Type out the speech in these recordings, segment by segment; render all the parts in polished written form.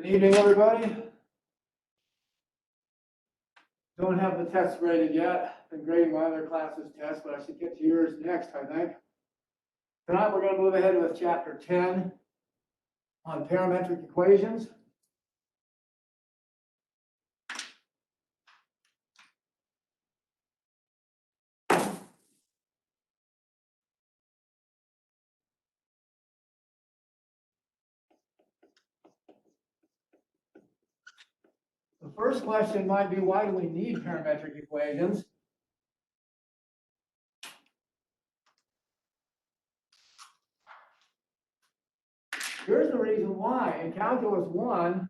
Good evening, everybody. Don't have the tests graded yet. Been grading my other classes' tests, but I should get to yours next, I think. Tonight, we're going to move ahead with chapter 10 on parametric equations. The first question might be, why do we need parametric equations? Here's the reason why. In Calculus 1,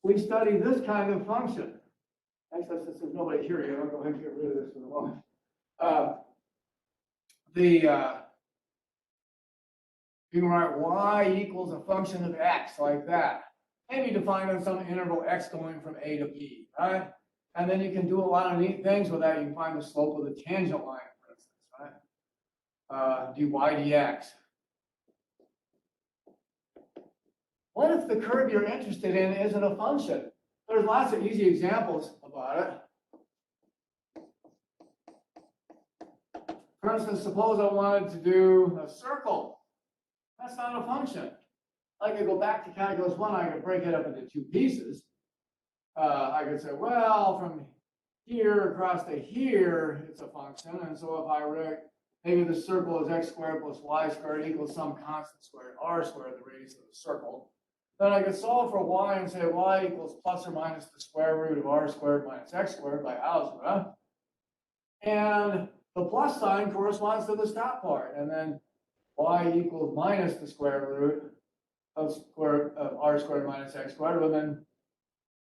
we study this kind of function. Actually, since there's nobody here yet, I'll go ahead and get rid of this for the moment. You can write y equals a function of x like that. Maybe defined on some interval x going from a to b, right? And then you can do a lot of neat things with that. You can find the slope of the tangent line, for instance, right? dy dx. What if the curve you're interested in isn't a function? There's lots of easy examples about it. For instance, suppose I wanted to do a circle. That's not a function. I could go back to Calculus 1, I could break it up into two pieces. I could say, well, from here across to here, it's a function. And so if I write, maybe the circle is x squared plus y squared equals some constant squared, r squared, the radius of the circle. Then I could solve for y and say y equals plus or minus the square root of r squared minus x squared by algebra. And the plus sign corresponds to the stop part. And then y equals minus the square root of r squared minus x squared would then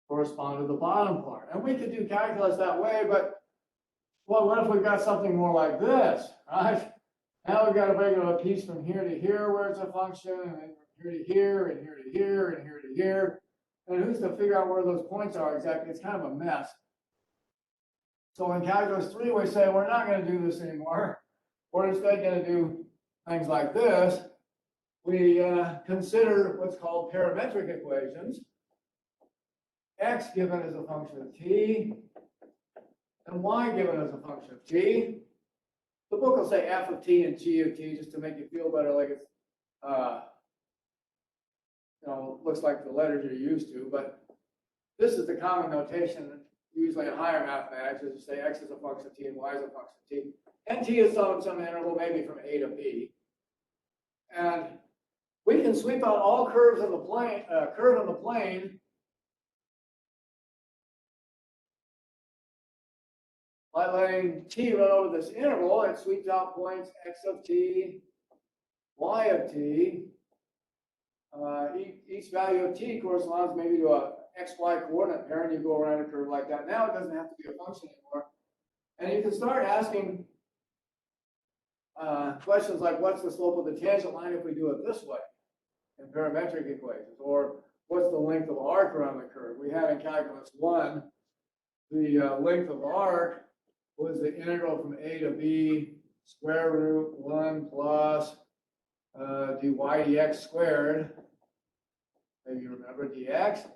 correspond to the bottom part. And we could do calculus that way, but well, what if we've got something more like this, right? Now we've got to break it up a piece from here to here where it's a function, and then from here to here, and here to here, and here to here. And who's to figure out where those points are exactly? It's kind of a mess. So in calculus 3, we say we're not going to do this anymore. We're instead going to do things like this. We consider what's called parametric equations. X given as a function of t, and y given as a function of t. The book will say f of t and g of t just to make you feel better, like it's, looks like the letters you're used to. But this is the common notation, usually in higher mathematics, is to say x is a function of t and y is a function of t. And t is some interval, maybe from a to b. And we can sweep out all curves in the plane, curve in the plane by letting t run over this interval. It sweeps out points x of t, y of t. Each value of t corresponds maybe to a xy coordinate pair, and you go around a curve like that. Now it doesn't have to be a function anymore. And you can start asking questions like, what's the slope of the tangent line if we do it this way in parametric equations? Or what's the length of arc around the curve? We had in calculus 1, the length of arc was the integral from a to b square root 1 plus dy dx squared. Maybe you remember dx.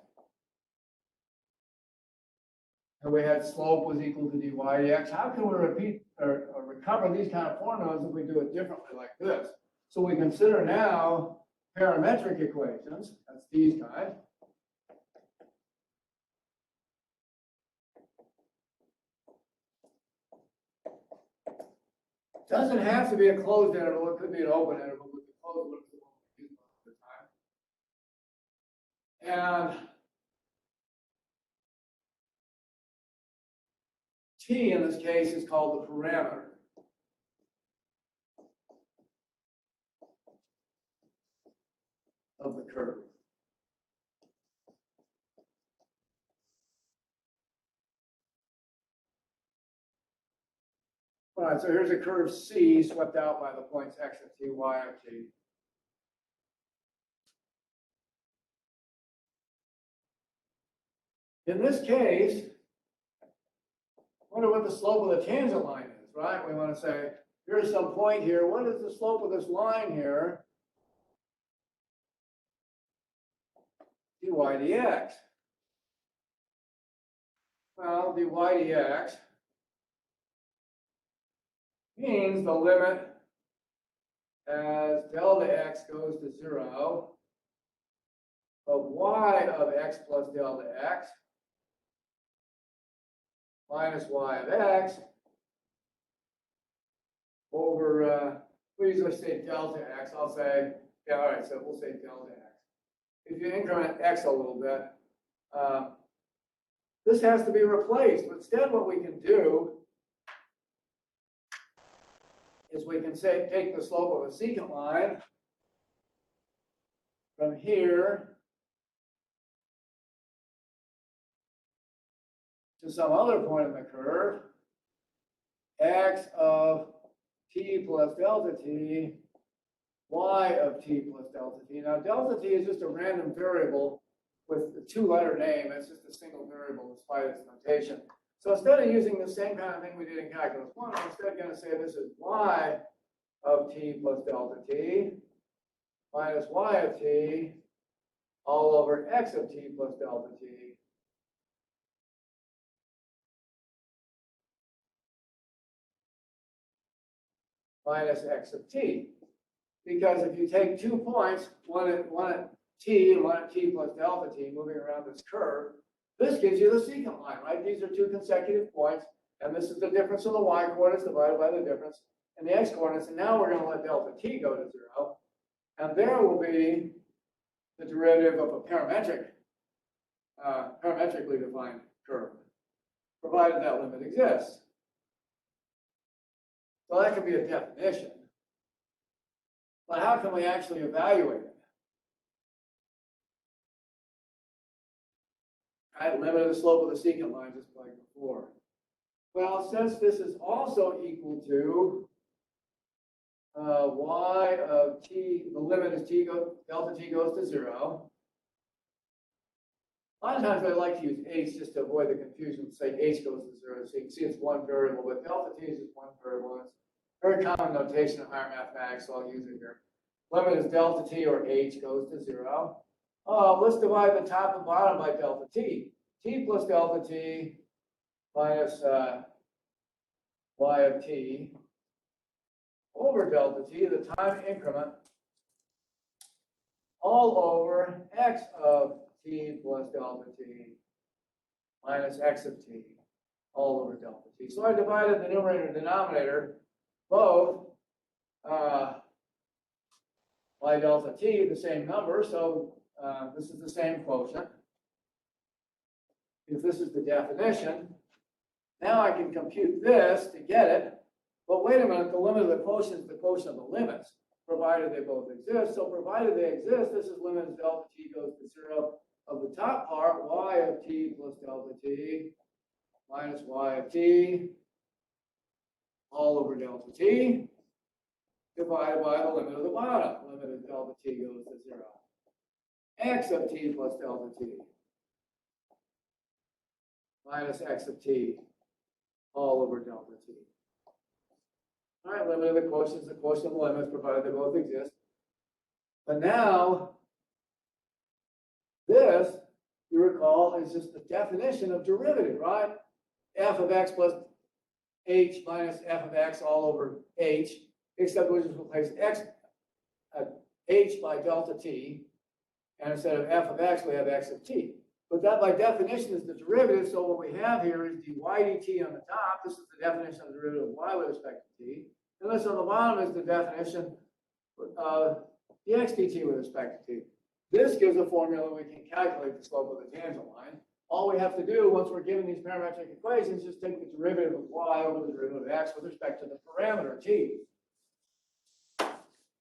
And we had slope was equal to dy dx. How can we repeat or recover these kind of formulas if we do it differently like this? So we consider now parametric equations. That's these kind. Doesn't have to be a closed interval. It could be an open interval. With the closed one is the one we use most of the time. And t in this case is called the parameter. Of the curve. All right, so here's a curve C swept out by the points x of t, y of t. In this case, wonder what the slope of the tangent line is, right? We want to say, here's some point here. What is the slope of this line here? dy dx. Well, dy dx means the limit as delta x goes to 0 of y of x plus delta x minus y of x over, we usually say delta x. I'll say, yeah, all right, so we'll say delta x. If you increment x a little bit, this has to be replaced. But instead, what we can do is we can say, take the slope of a secant line from here to some other point in the curve, x of t plus delta t, y of t plus delta t. Now, delta t is just a random variable with a two-letter name. It's just a single variable despite its notation. So instead of using the same kind of thing we did in calculus 1, I'm instead going to say this is y of t plus delta t minus y of t all over x of t plus delta t minus x of t. Because if you take 2 points, one at t and one at t plus delta t, moving around this curve, this gives you the secant line, right? These are 2 consecutive points, and this is the difference of the y-coordinates divided by the difference in the x-coordinates. And now we're going to let delta t go to 0, and there will be the derivative of a parametrically defined curve, provided that limit exists. So that can be a definition. But how can we actually evaluate it? Right, limit of the slope of the secant line, just like before. Well, since this is also equal to y of t, the limit is delta t goes to 0. A lot of times I like to use h just to avoid the confusion. Say h goes to 0, so you can see it's one variable, but delta t is just one variable. It's very common notation in higher mathematics, so I'll use it here. Limit is delta t, or h, goes to 0. Let's divide the top and bottom by delta t. T plus delta t minus y of t over delta t, the time increment, all over x of t plus delta t minus x of t all over delta t. So I divided the numerator and denominator both by delta t, the same number, so this is the same quotient. If this is the definition, now I can compute this to get it. But wait a minute, the limit of the quotient is the quotient of the limits, provided they both exist. So provided they exist, this is limit as delta t goes to 0 of the top part, y of t plus delta t minus y of t all over delta t divided by the limit of the bottom. Limit of delta t goes to 0. X of t plus delta t minus x of t all over delta t. All right, limit of the quotient is the quotient of the limits, provided they both exist. But now, this, you recall, is just the definition of derivative, right? F of x plus h minus f of x all over h, except we just replace h by delta t, and instead of f of x, we have x of t. But that, by definition, is the derivative. So what we have here is dy dt on the top. This is the definition of the derivative of y with respect to t. And this on the bottom is the definition of dx dt with respect to t. This gives a formula we can calculate the slope of the tangent line. All we have to do, once we're given these parametric equations, is just take the derivative of y over the derivative of x with respect to the parameter t.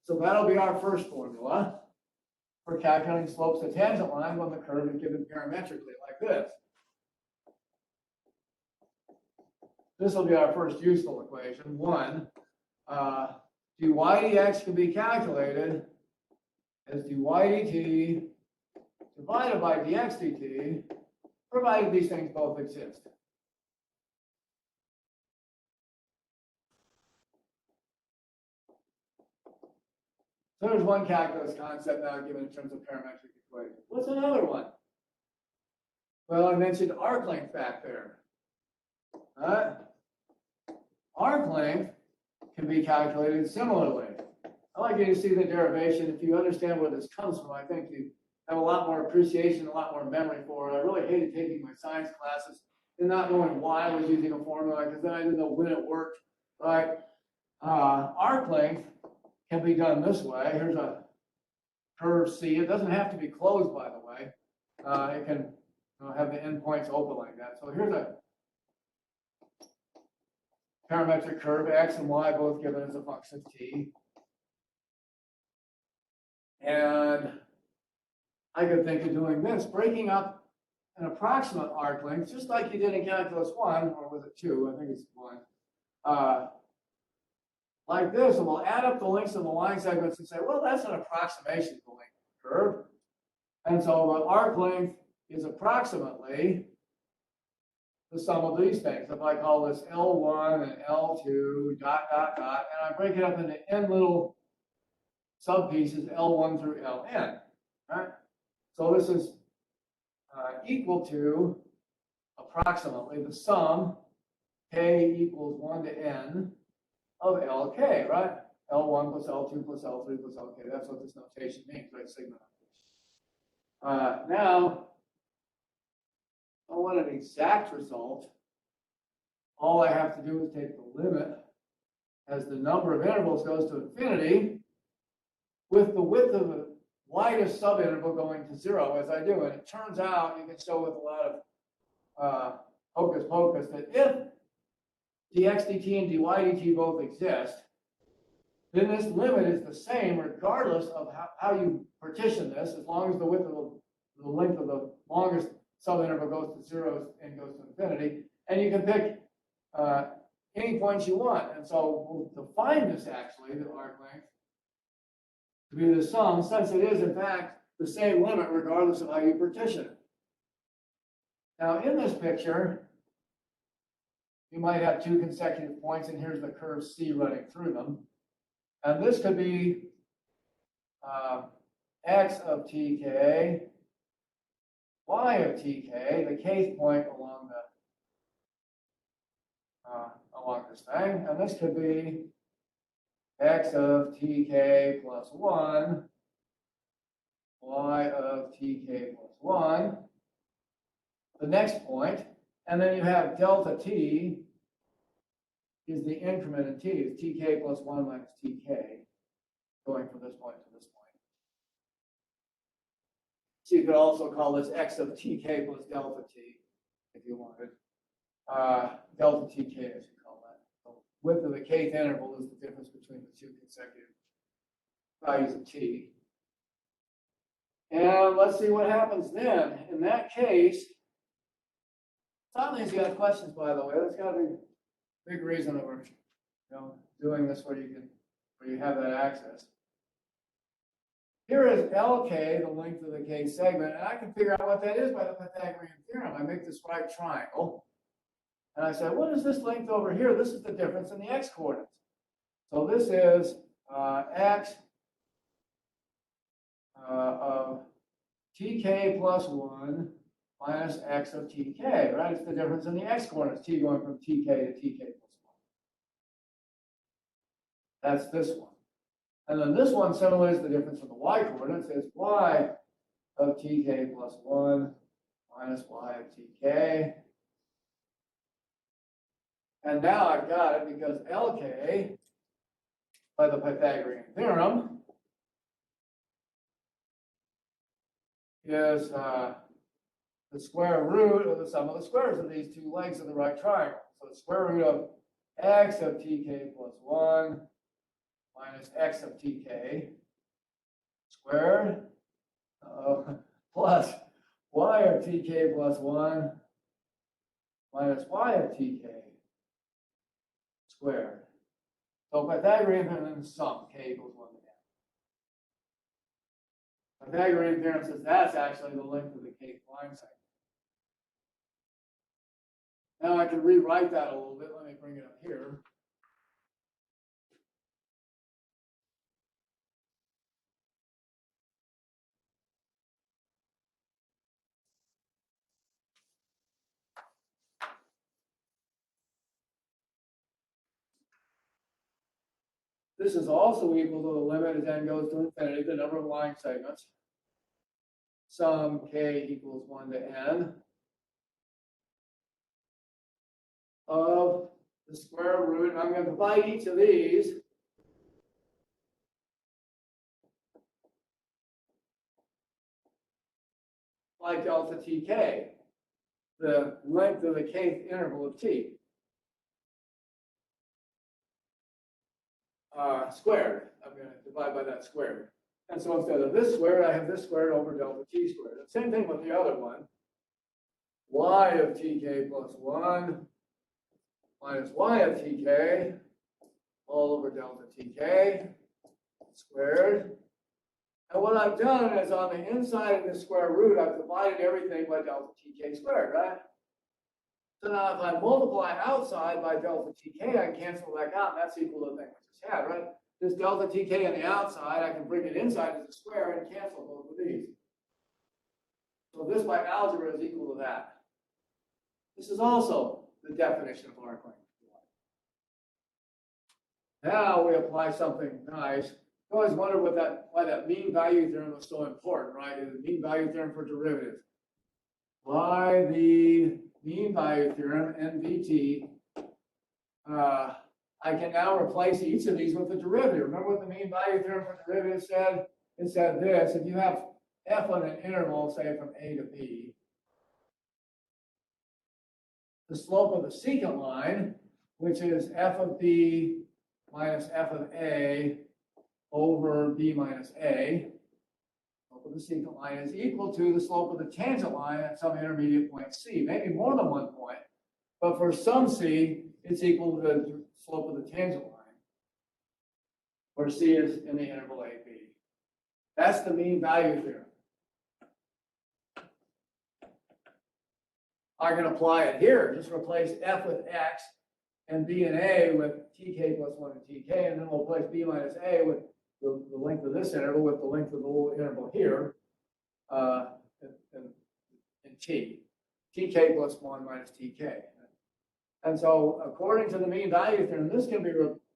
So that'll be our first formula for calculating slopes of tangent line when the curve is given parametrically like this. This will be our first useful equation. 1, dy dx can be calculated as dy dt divided by dx dt, provided these things both exist. So there's one calculus concept now given in terms of parametric equation. What's another one? Well, I mentioned arc length back there. Arc length can be calculated similarly. I like you to see the derivation. If you understand where this comes from, I think you have a lot more appreciation, a lot more memory for it. I really hated taking my science classes and not knowing why I was using a formula, because then I didn't know when it worked, right? Arc length can be done this way. Here's a curve C. It doesn't have to be closed, by the way. It can have the endpoints open like that. So here's a parametric curve, x and y both given as a function of t. And I could think of doing this, breaking up an approximate arc length, just like you did in calculus 1, or was it 2? I think it's 1. Like this, and we'll add up the lengths of the line segments and say, well, that's an approximation of the length of the curve. And so the arc length is approximately the sum of these things. If I call this L1 and L2, dot, dot, dot, and I break it up into n little subpieces, L1 through Ln, right? So this is equal to approximately the sum k equals 1 to n of Lk, right? L1 plus L2 plus L3 plus Lk. That's what this notation means, right? Sigma notation. Now, I want an exact result. All I have to do is take the limit as the number of intervals goes to infinity, with the width of the widest subinterval going to 0 as I do. And it turns out, you can show with a lot of hocus pocus, that if dx dt and dy dt both exist, then this limit is the same regardless of how you partition this, as long as the width of the length of the longest subinterval goes to 0 and goes to infinity. And you can pick any points you want. And so we'll define this actually, the arc length, to be the sum, since it is in fact the same limit regardless of how you partition it. Now in this picture, you might have two consecutive points, and here's the curve C running through them. And this could be x of tk, y of tk, the kth point along this thing. And this could be x of tk plus 1, y of tk plus 1, the next point. And then you have delta t is the increment in t, is tk plus 1 minus tk, going from this point to this point. So you could also call this x of tk plus delta t, if you wanted. Delta tk, I should call that. The width of the kth interval is the difference between the two consecutive values of t. And let's see what happens then. In that case, sometimes you got questions, by the way. That's got to be a big reason that we're doing this where you have that access. Here is Lk, the length of the k segment, and I can figure out what that is by the Pythagorean theorem. I make this right triangle, and I say, what is this length over here? This is the difference in the x coordinates. So this is x of tk plus 1 minus x of tk, right? It's the difference in the x coordinates, t going from tk to tk plus 1. That's this one. And then this one similarly is the difference in the y coordinates. It's y of tk plus 1 minus y of tk. And now I've got it because Lk, by the Pythagorean theorem, is the square root of the sum of the squares of these two legs of the right triangle. So the square root of x of tk plus 1 minus x of tk squared plus y of tk plus 1 minus y of tk squared. So Pythagorean theorem sum, k equals 1 to n. Pythagorean theorem says that's actually the length of the kth line segment. Now I can rewrite that a little bit. Let me bring it up here. This is also equal to the limit as n goes to infinity, the number of line segments. Sum k equals 1 to n of the square root, and I'm going to divide each of these by delta tk, the length of the kth interval of t, squared. I'm going to divide by that squared. And so instead of this squared, I have this squared over delta t squared. The same thing with the other one. Y of tk plus 1 minus y of tk all over delta tk squared. And what I've done is on the inside of the square root, I've divided everything by delta tk squared, right? So now if I multiply outside by delta tk, I can cancel that out, and that's equal to the thing we just had, right? This delta tk on the outside, I can bring it inside as a square and cancel both of these. So this by algebra is equal to that. This is also the definition of arc length. Now we apply something nice. I always wondered why that mean value theorem was so important, right? The mean value theorem for derivatives. Why the mean value theorem, NVT, I can now replace each of these with a derivative. Remember what the mean value theorem for derivatives said? It said this: if you have f on an interval, say from a to b, the slope of the secant line, which is f of b minus f of a over b minus a, slope of the secant line is equal to the slope of the tangent line at some intermediate point c, maybe more than 1 point, but for some c, it's equal to the slope of the tangent line, where c is in the interval ab. That's the mean value theorem. I can apply it here. Just replace f with x and b and a with tk plus 1 and tk, and then we'll replace b minus a with the length of this interval with the length of the little interval here in t. Tk plus 1 minus tk. And so according to the mean value theorem, this can be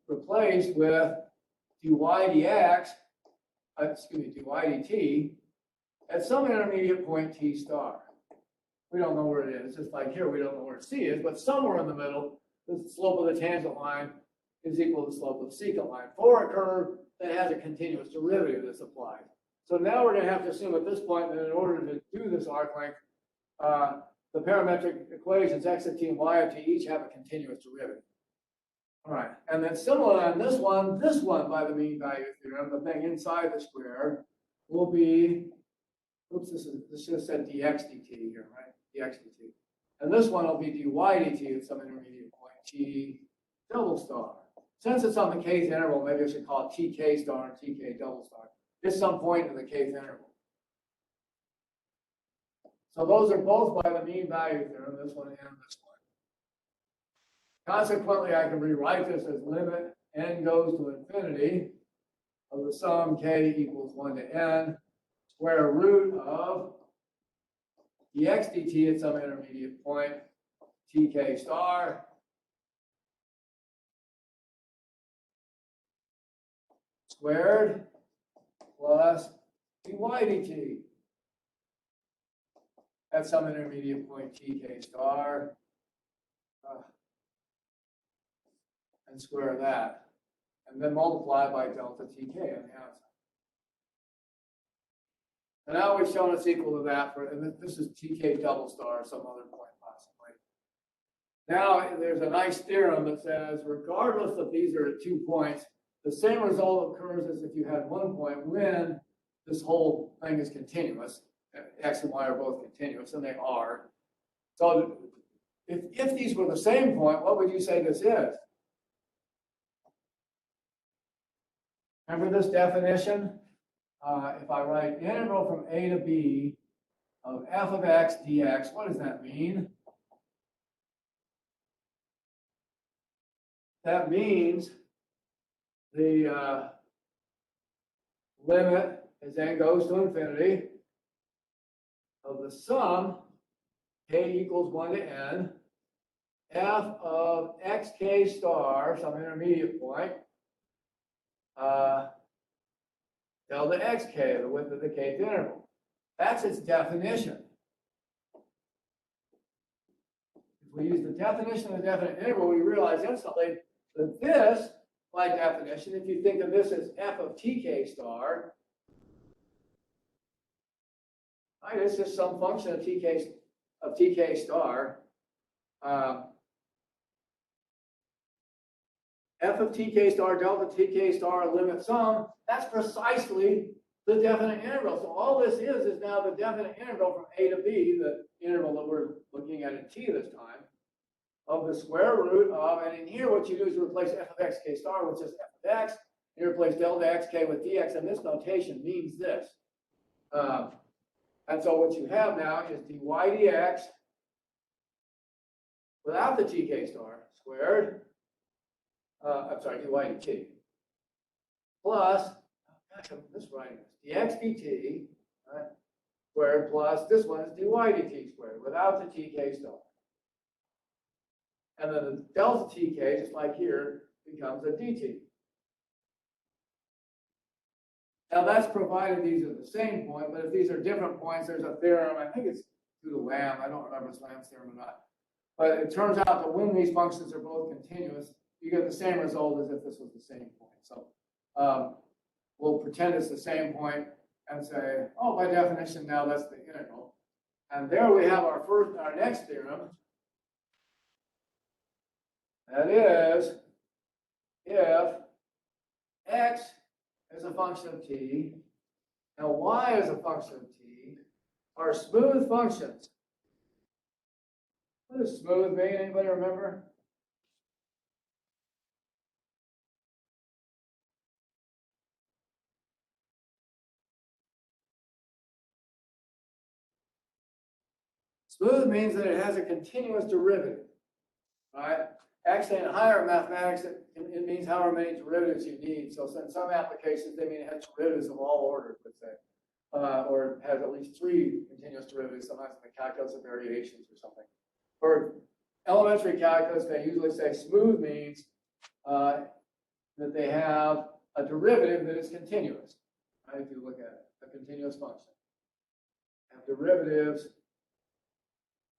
replaced with dy dx, dy dt at some intermediate point t star. We don't know where it is. Just like here, we don't know where c is, but somewhere in the middle, the slope of the tangent line is equal to the slope of the secant line for a curve that has a continuous derivative that's applied. So now we're going to have to assume at this point that in order to do this arc length, the parametric equations x of t and y of t each have a continuous derivative. All right, and then similar on this one by the mean value theorem, the thing inside the square will be, oops, this should have said dx dt here, right? Dx dt. And this one will be dy dt at some intermediate point, t double star. Since it's on the kth interval, maybe I should call it tk star and tk double star. It's some point in the kth interval. So those are both by the mean value theorem, this one and this one. Consequently, I can rewrite this as limit n goes to infinity of the sum k equals 1 to n, square root of dx dt at some intermediate point, tk star, squared plus dy dt at some intermediate point, tk star, and square that, and then multiply by delta tk on the outside. And now we've shown it's equal to that for, and this is tk double star, some other point possibly. Now there's a nice theorem that says, regardless if these are at 2 points, the same result occurs as if you had 1 point when this whole thing is continuous. X and y are both continuous, and they are. So if these were the same point, what would you say this is? Remember this definition? If I write integral from a to b of f of x dx, what does that mean? That means the limit as n goes to infinity of the sum k equals 1 to n, f of xk star, some intermediate point, delta xk, the width of the kth interval. That's its definition. If we use the definition of the definite interval, we realize instantly that this, by definition, if you think of this as f of tk star, right, it's just some function of tk star. F of tk star delta tk star limit sum, that's precisely the definite integral. So all this is now the definite integral from a to b, the interval that we're looking at in t this time, of the square root of, and in here what you do is you replace f of xk star with just f of x, and you replace delta xk with dx, and this notation means this. And so what you have now is dy dx without the tk star squared, I'm sorry, dy dt, plus, gosh, I'm miswriting this, dx dt, right, squared plus, this one is dy dt squared without the tk star. And then the delta tk, just like here, becomes a dt. Now that's provided these are the same point, but if these are different points, there's a theorem, I think it's due to Lamb, I don't remember if it's Lamb's theorem or not. But it turns out that when these functions are both continuous, you get the same result as if this was the same point. So we'll pretend it's the same point and say, oh, by definition, now that's the integral. And there we have our next theorem. That is, if x is a function of t, and y is a function of t, are smooth functions. What does smooth mean? Anybody remember? Smooth means that it has a continuous derivative, right? Actually, in higher mathematics, it means however many derivatives you need. So in some applications, they mean it has derivatives of all orders, let's say, or it has at least 3 continuous derivatives, sometimes in the calculus of variations or something. For elementary calculus, they usually say smooth means that they have a derivative that is continuous, right? If you look at it, a continuous function. Have derivatives,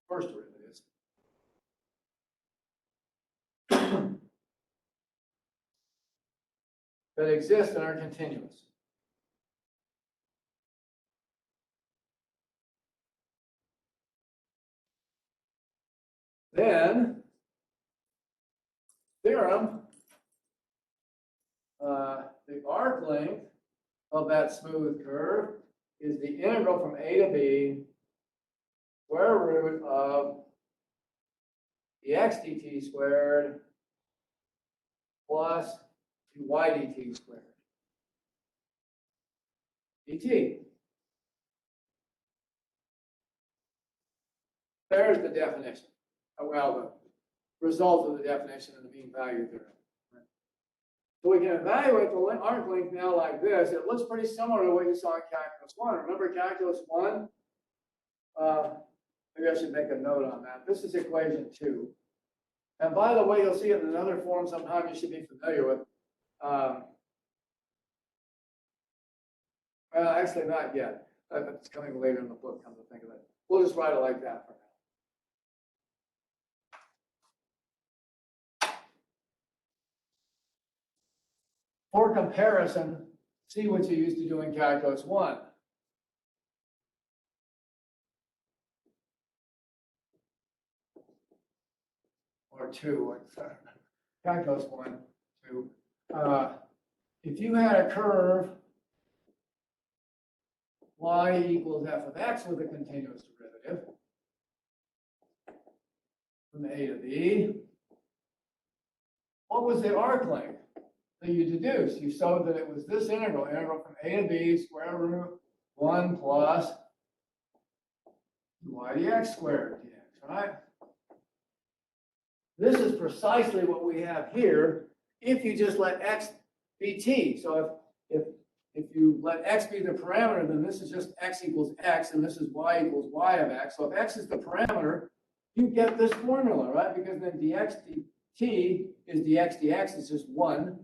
first derivatives, that exist and are continuous. Then, theorem, the arc length of that smooth curve is the integral from a to b, square root of dx dt squared plus dy dt squared dt. There's the definition. Well, the result of the definition of the mean value theorem. So we can evaluate the arc length now like this. It looks pretty similar to what you saw in calculus 1. Remember calculus 1? Maybe I should make a note on that. This is equation 2. And by the way, you'll see it in another form sometime you should be familiar with. Well, actually not yet. It's coming later in the book, come to think of it. We'll just write it like that for now. For comparison, see what you used to do in calculus 1. Or 2, calculus 1, 2. If you had a curve y equals f of x with a continuous derivative from a to b, what was the arc length that you deduced? You showed that it was this integral from a to b, square root 1 plus y dx squared dx, right? This is precisely what we have here if you just let x be t. So if you let x be the parameter, then this is just x equals x, and this is y equals y of x. So if x is the parameter, you get this formula, right? Because then dx dt is dx dx is just 1.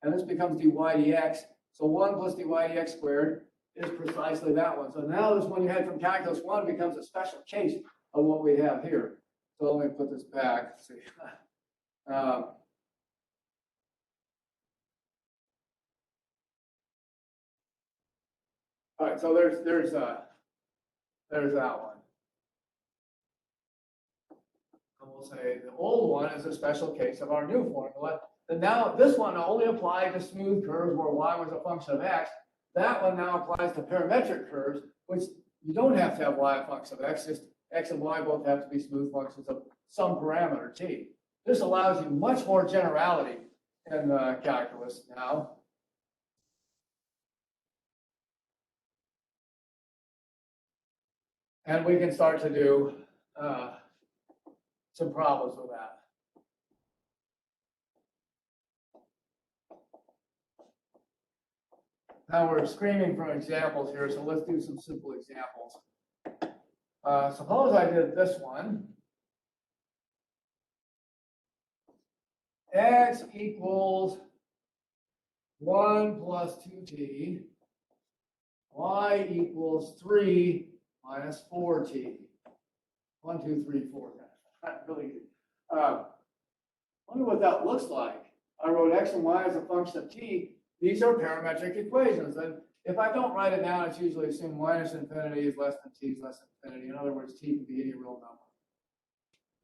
and this becomes dy dx. So 1 plus dy dx squared is precisely that one. So now this one you had from calculus 1 becomes a special case of what we have here. So let me put this back. Let's see. All right, so there's that one. And we'll say the old one is a special case of our new formula. And now this one only applied to smooth curves where y was a function of x. That one now applies to parametric curves, which you don't have to have y a function of x, just x and y both have to be smooth functions of some parameter t. This allows you much more generality in calculus now. And we can start to do some problems with that. Now we're screaming for examples here, so let's do some simple examples. Suppose I did this one. X equals 1 plus 2t. Y equals 3 minus 4t. 1, 2, 3, 4. Not really. Wonder what that looks like. I wrote x and y as a function of t. These are parametric equations. And if I don't write it down, it's usually assumed minus infinity is less than t is less than infinity. In other words, t can be any real number.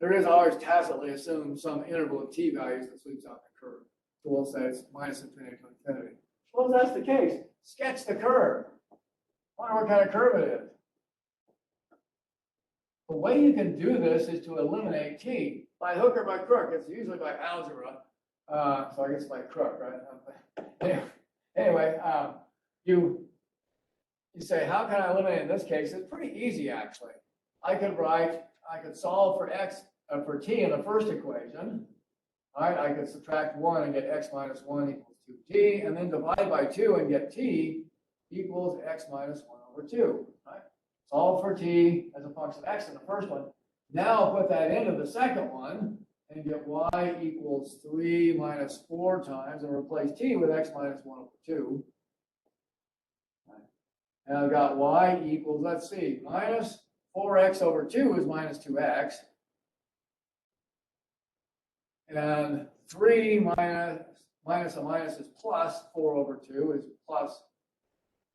There is always tacitly assumed some interval of t values that sweeps out the curve. So we'll say it's minus infinity to infinity. Well, if that's the case, sketch the curve. Wonder what kind of curve it is. The way you can do this is to eliminate t by hook or by crook. It's usually by algebra. So I guess by crook, right? Anyway, you say, how can I eliminate in this case? It's pretty easy, actually. I could solve for x for t in the first equation. All right, I could subtract 1 and get x minus 1 equals 2t, and then divide by 2 and get t equals x minus 1 over 2. Right? Solve for t as a function of x in the first one. Now put that into the second one and get y equals 3 minus 4 times and replace t with x minus 1 over 2. Right. And I've got y equals, let's see, minus 4x over 2 is minus 2x. And 3 minus a minus is plus 4 over 2 is plus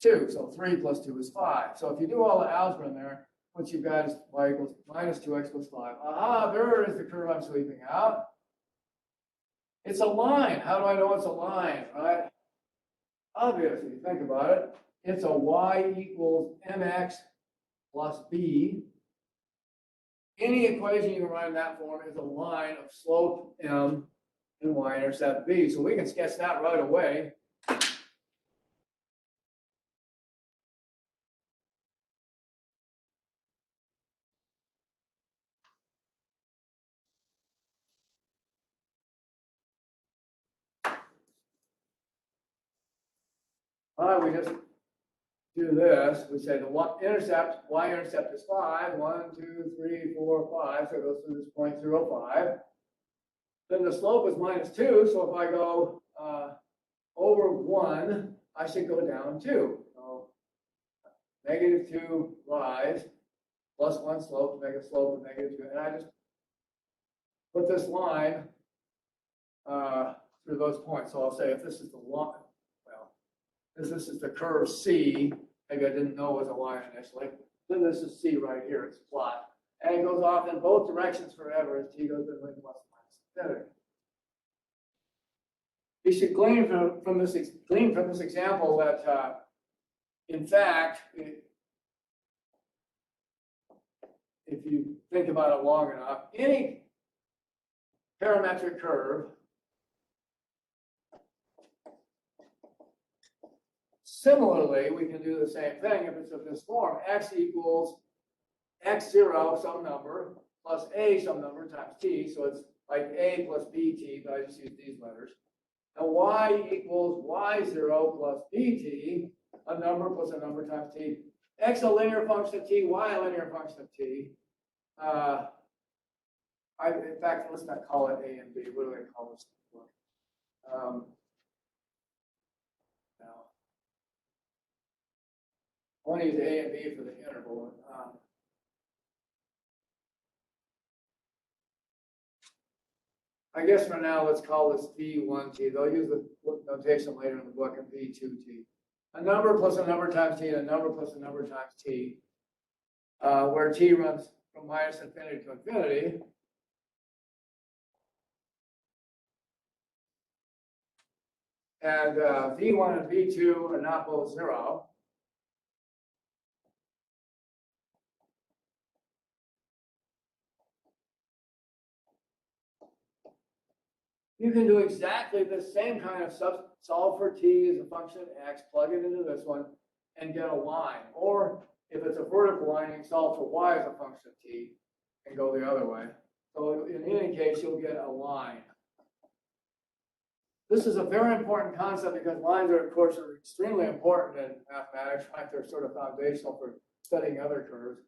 2. So 3 plus 2 is 5. So if you do all the algebra in there, what you've got is y equals minus 2x plus 5. Aha, there is the curve I'm sweeping out. It's a line. How do I know it's a line, right? Obviously, think about it. It's a y equals mx plus b. Any equation you can write in that form is a line of slope m and y-intercept b. So we can sketch that right away. We just do this. We say the y-intercept is 5. 1, 2, 3, 4, 5. So it goes through this point 0, 5. Then the slope is minus 2. So if I go over 1, I should go down 2. So negative 2 rise, plus 1 slope to make a slope of negative 2. And I just put this line through those points. So I'll say if this is the line, well, this is the curve C. Maybe I didn't know it was a line initially. Then this is C right here. It's plot. And it goes off in both directions forever as t goes between plus and minus infinity. You should glean from this example that, in fact, if you think about it long enough, any parametric curve similarly, we can do the same thing if it's of this form. X equals x0 some number plus a some number times t. So it's like a plus bt, but I just use these letters. And y equals y0 plus bt, a number plus a number times t. X a linear function of t, y a linear function of t. In fact, let's not call it a and b. What do I call this? Now, I want to use A and B for the interval. I guess for now, let's call this V1t. They'll use the notation later in the book and V2t. A number plus a number times t, and a number plus a number times t, where t runs from minus infinity to infinity. And V1 and V2 are not both 0. You can do exactly the same kind of solve for t as a function of x, plug it into this one, and get a line. Or if it's a vertical line, you can solve for y as a function of t and go the other way. So in any case, you'll get a line. This is a very important concept because lines are, of course, are extremely important in mathematics, right? They're sort of foundational for studying other curves.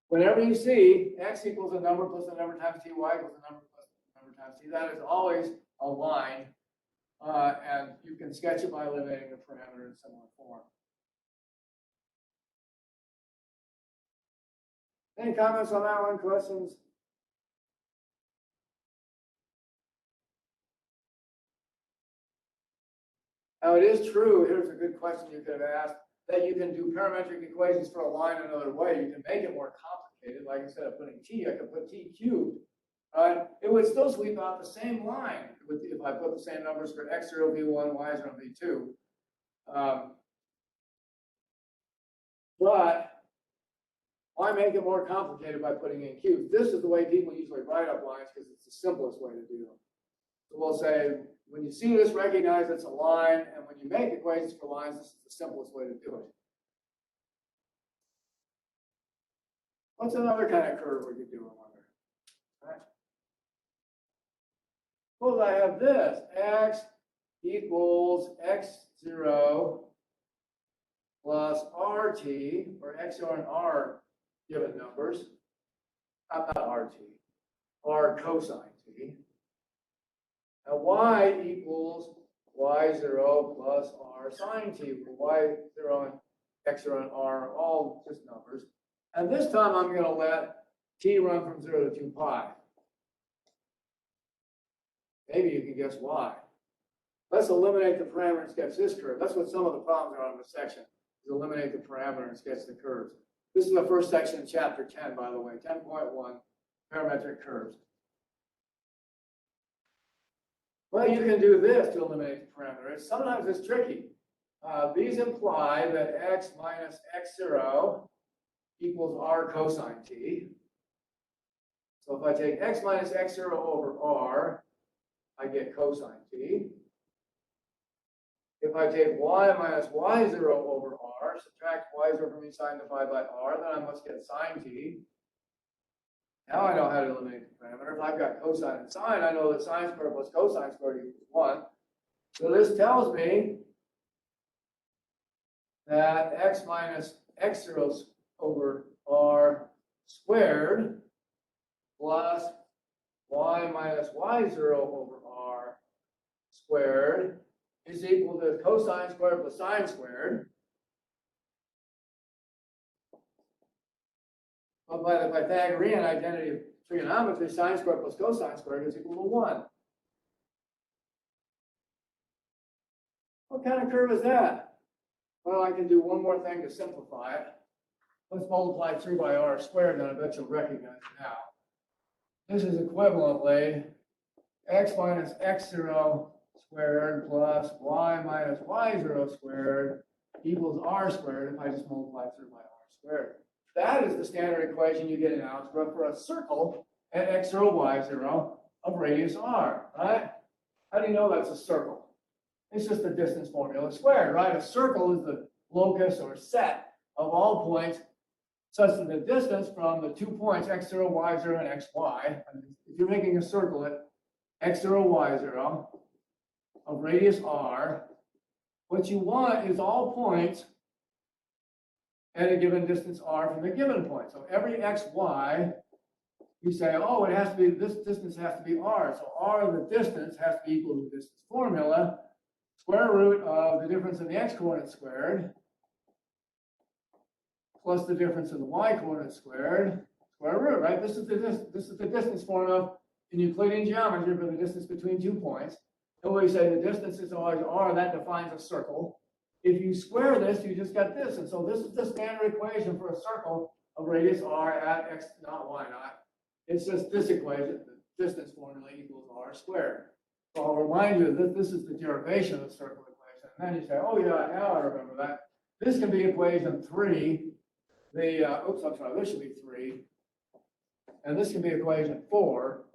Whenever you see x equals a number plus a number times t, y equals a number plus a number times t, that is always a line. And you can sketch it by eliminating the parameter in similar form. Any comments on that one? Questions? Now, it is true, here's a good question you could have asked, that you can do parametric equations for a line another way. You can make it more complicated. Like instead of putting t, I could put t cubed. It would still sweep out the same line if I put the same numbers for x0, v1, y0, v2. But why make it more complicated by putting in cubes? This is the way people usually write up lines because it's the simplest way to do them. So we'll say, when you see this, recognize it's a line, and when you make equations for lines, this is the simplest way to do it. What's another kind of curve we could do, I wonder? Right. Suppose I have this, x equals x0 plus rt, where x0 and r given numbers, not rt, r cosine t. Now y equals y0 plus r sine t, where y0 and x0 and r are all just numbers. And this time I'm going to let t run from 0 to 2 pi. Maybe you can guess why. Let's eliminate the parameter and sketch this curve. That's what some of the problems are on this section, is eliminate the parameter and sketch the curves. This is the first section in chapter 10, by the way, 10.1, parametric curves. Well, you can do this to eliminate the parameter. Sometimes it's tricky. These imply that x minus x0 equals r cosine t. So if I take x minus x0 over r, I get cosine t. If I take y minus y0 over r, subtract y0 from each side, divide by r, then I must get sine t. Now I know how to eliminate the parameter. If I've got cosine and sine, I know that sine squared plus cosine squared equals 1. So this tells me that x minus x0 over r squared plus y minus y0 over r squared is equal to cosine squared plus sine squared. But by the Pythagorean identity of trigonometry, sine squared plus cosine squared is equal to 1. What kind of curve is that? Well, I can do one more thing to simplify it. Let's multiply through by r squared, and I bet you'll recognize it now. This is equivalently x minus x0 squared plus y minus y0 squared equals r squared if I just multiply through by r squared. That is the standard equation you get in algebra for a circle at x0, y0 of radius r, right? How do you know that's a circle? It's just the distance formula squared, right? A circle is the locus or set of all points such that the distance from the 2 points x0, y0, and xy, if you're making a circle at x0, y0 of radius r, what you want is all points at a given distance r from the given point. So every xy, you say, oh, it has to be, this distance has to be r. So r, the distance, has to be equal to the distance formula. square root of the difference in the x-coordinate squared plus the difference in the y-coordinate squared, square root, right? This is the distance formula in Euclidean geometry for the distance between 2 points. And we say the distance is always r, that defines a circle. If you square this, you just got this. And so this is the standard equation for a circle of radius r at x naught, y naught. It's just this equation, the distance formula equals r squared. So I'll remind you that this is the derivation of the circle equation. And then you say, oh yeah, now I remember that. This can be equation 3. Oops, I'm sorry, this should be 3. And this can be equation 4.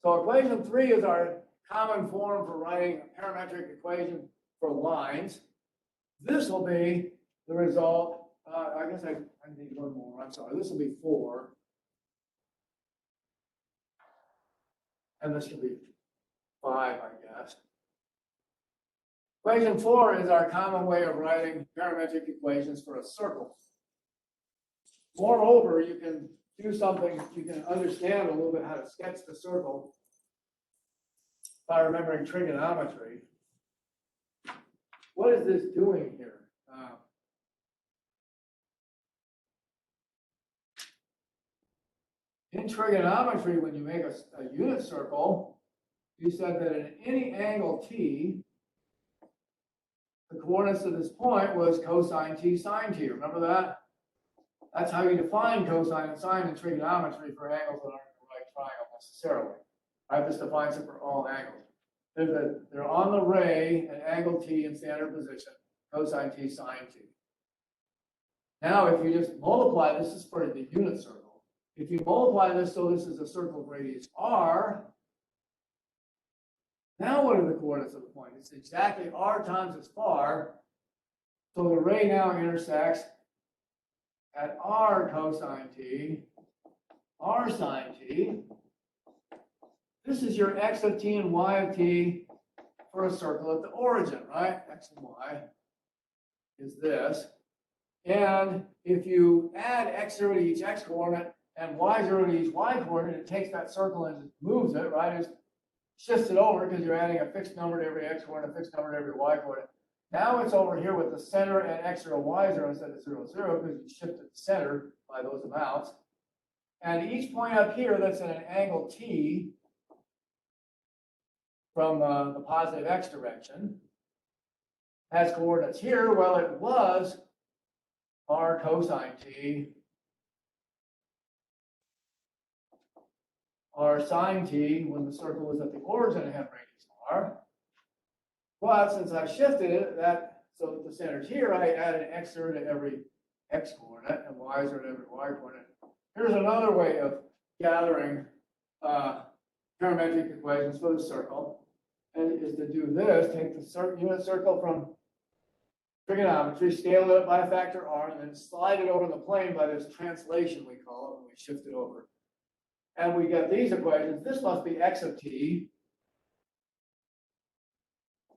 So equation 3 is our common form for writing a parametric equation for lines. This will be the result. I guess I need one more. I'm sorry. This will be 4. And this can be 5, I guess. Equation 4 is our common way of writing parametric equations for a circle. Moreover, you can do something, you can understand a little bit how to sketch the circle by remembering trigonometry. What is this doing here? In trigonometry, when you make a unit circle, you said that at any angle t, the coordinates of this point was cosine t sine t. Remember that? That's how you define cosine and sine in trigonometry for angles that aren't in the right triangle necessarily. Right? This defines it for all angles. They're on the ray at angle t in standard position, cosine t sine t. Now, if you just multiply this is for the unit circle. If you multiply this, so this is a circle of radius r, now what are the coordinates of the point? It's exactly r times its far. So the ray now intersects at r cosine t, r sine t. This is your x of t and y of t for a circle at the origin, right? X and y is this. And if you add x0 to each x coordinate and y0 to each y coordinate, it takes that circle and just moves it, right? It shifts it over because you're adding a fixed number to every x coordinate, a fixed number to every y coordinate. Now it's over here with the center and x0, y0 instead of 0, 0 because you shifted the center by those amounts. And each point up here that's at an angle t from the positive x direction has coordinates here. Well, it was r cosine t, r sine t when the circle was at the origin and had radius r. But since I shifted it, so that the center's here, I added an x0 to every x coordinate and y0 to every y coordinate. Here's another way of gathering parametric equations for the circle, and is to do this: take the unit circle from trigonometry, scale it up by a factor r, and then slide it over the plane by this translation we call it when we shift it over. And we get these equations. This must be x of t.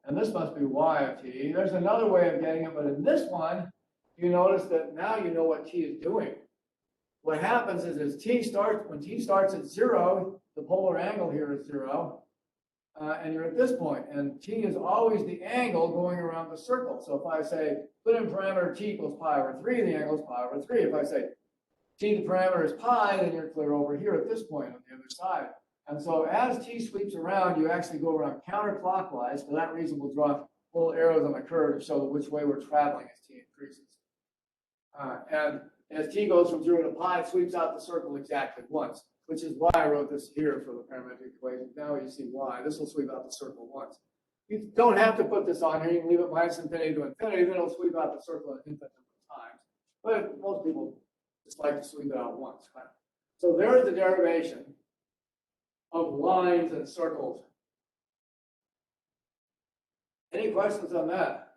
And this must be y of t. There's another way of getting it, but in this one, you notice that now you know what t is doing. What happens is when t starts at 0, the polar angle here is 0, and you're at this point, and t is always the angle going around the circle. So if I say put in parameter t equals pi over 3, the angle is pi over 3. If I say t, the parameter is pi, then you're clear over here at this point on the other side. And so as t sweeps around, you actually go around counterclockwise. For that reason, we'll draw little arrows on the curve to show which way we're traveling as t increases. And as t goes from 0 to pi, it sweeps out the circle exactly once, which is why I wrote this here for the parametric equation. Now you see why. This will sweep out the circle once. You don't have to put this on here. You can leave it minus infinity to infinity, then it'll sweep out the circle an infinite number of times. But most people just like to sweep it out once. Right? So there's the derivation of lines and circles. Any questions on that?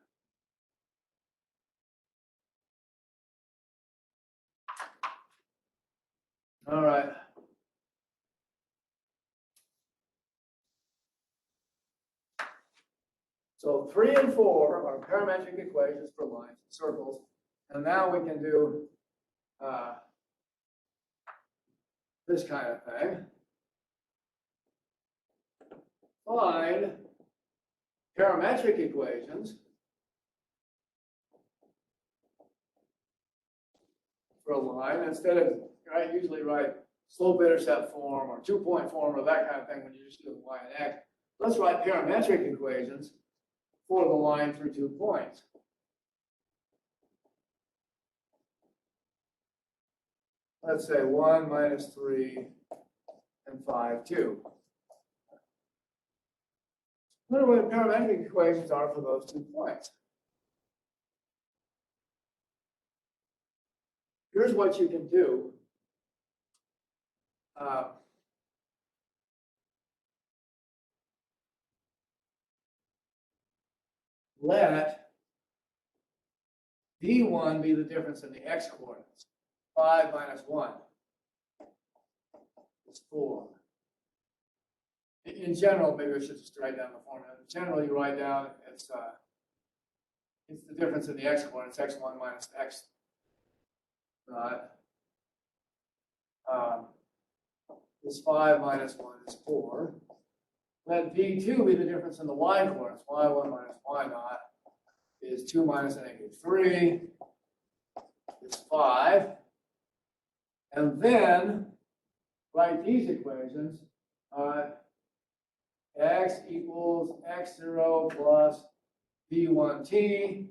All right. So 3 and 4 are parametric equations for lines and circles. And now we can do this kind of thing. Find parametric equations for a line instead of, I usually write slope-intercept form or 2-point form or that kind of thing when you're just doing y and x. Let's write parametric equations for the line through 2 points. Let's say 1 minus 3 and 5, 2. Wonder what the parametric equations are for those 2 points. Here's what you can do. Let V1 be the difference in the x coordinates. 5 minus 1 is 4. In general, maybe I should just write down the formula. In general, you write down it's the difference in the x coordinates, x1 minus x naught. This 5 minus 1 is 4. Let V2 be the difference in the y coordinates. Y1 minus y naught is 2 minus negative 3. It's 5. And then write these equations. X equals x0 plus v1t.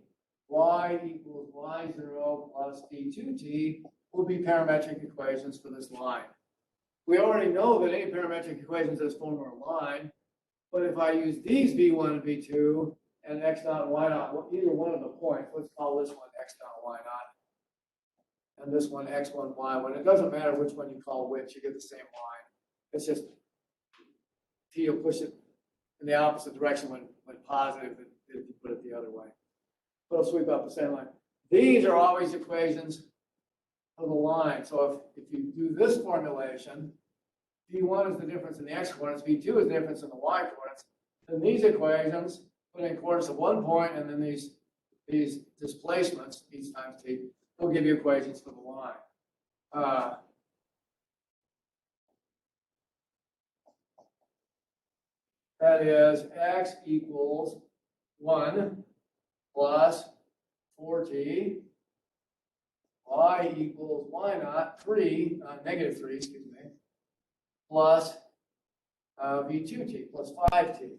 Y equals y0 plus v2t will be parametric equations for this line. We already know that any parametric equations has form or line, but if I use these v1 and v2 and x naught and y naught, either one of the points, let's call this one x naught, y naught, and this one x1, y1. It doesn't matter which one you call which, you get the same line. It's just t will push it in the opposite direction when positive if you put it the other way. So it'll sweep up the same line. These are always equations of the line. So if you do this formulation, V1 is the difference in the x coordinates, V2 is the difference in the y coordinates. Then these equations put in coordinates of 1 point, and then these displacements, each times t, will give you equations for the line. That is x equals 1 plus 4t. Y equals y naught 3, negative 3, excuse me, plus v2t plus 5t.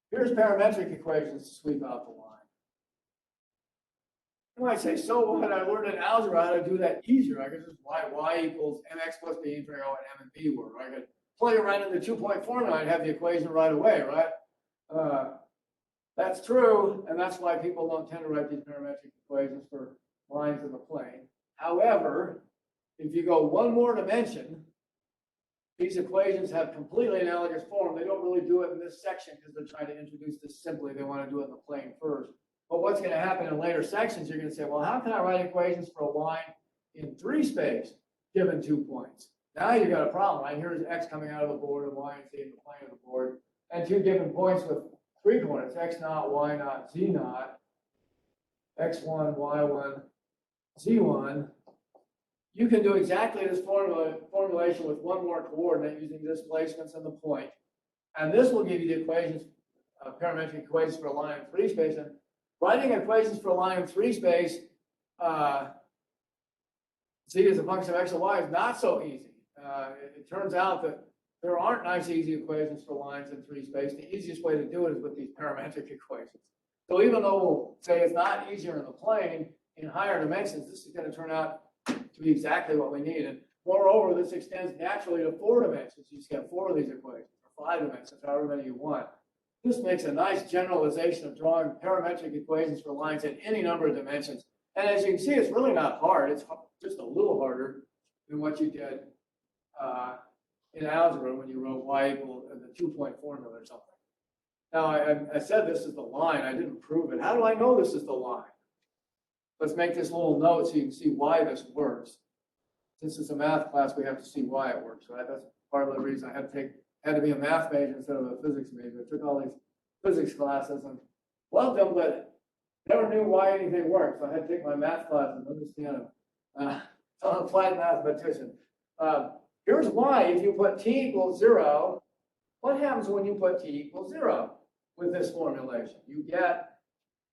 Here's parametric equations to sweep out the line. You might say, so what? I learned in algebra how to do that easier. I could just write y equals mx plus b integral how m and b were. I could plug it right in the 2-point formula and have the equation right away, right? That's true, and that's why people don't tend to write these parametric equations for lines in the plane. However, if you go one more dimension, these equations have completely analogous form. They don't really do it in this section because they're trying to introduce this simply. They want to do it in the plane first. But what's going to happen in later sections, you're going to say, well, how can I write equations for a line in 3 space given 2 points? Now you've got a problem, right? Here's x coming out of the board and y and z in the plane of the board, and 2 given points with 3 coordinates, x naught, y naught, z naught, x1, y1, z1. You can do exactly this formulation with one more coordinate using displacements and the point. And this will give you the equations, parametric equations for a line in 3 space. And writing equations for a line in 3 space, z as a function of x and y is not so easy. It turns out that there aren't nice, easy equations for lines in 3 space. The easiest way to do it is with these parametric equations. So even though we'll say it's not easier in the plane, in higher dimensions, this is going to turn out to be exactly what we need. And moreover, this extends naturally to 4 dimensions. You just get 4 of these equations, or 5 dimensions, however many you want. This makes a nice generalization of drawing parametric equations for lines in any number of dimensions. And as you can see, it's really not hard. It's just a little harder than what you did in algebra when you wrote y equal the 2-point formula or something. Now, I said this is the line. I didn't prove it. How do I know this is the line? Let's make this little note so you can see why this works. Since it's a math class, we have to see why it works, right? That's part of the reason I had to be a math major instead of a physics major. I took all these physics classes and loved them, but never knew why anything worked. So I had to take my math class and understand them. So I'm an applied mathematician. Here's why. If you put t equals 0 What happens when you put t equals 0 with this formulation? You get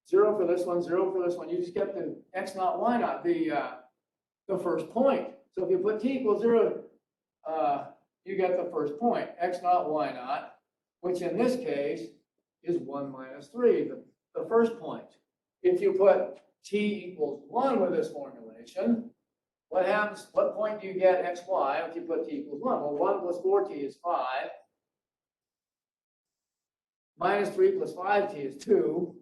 0 for this one, 0 for this one. You just get the x naught, y naught, the first point. So if you put t equals 0, you get the first point, x naught, y naught, which in this case is 1 minus 3, the first point. If you put t equals 1 with this formulation, what happens? What point do you get x, y if you put t equals 1? Well, 1 plus 4t is 5. Minus 3 plus 5t is 2.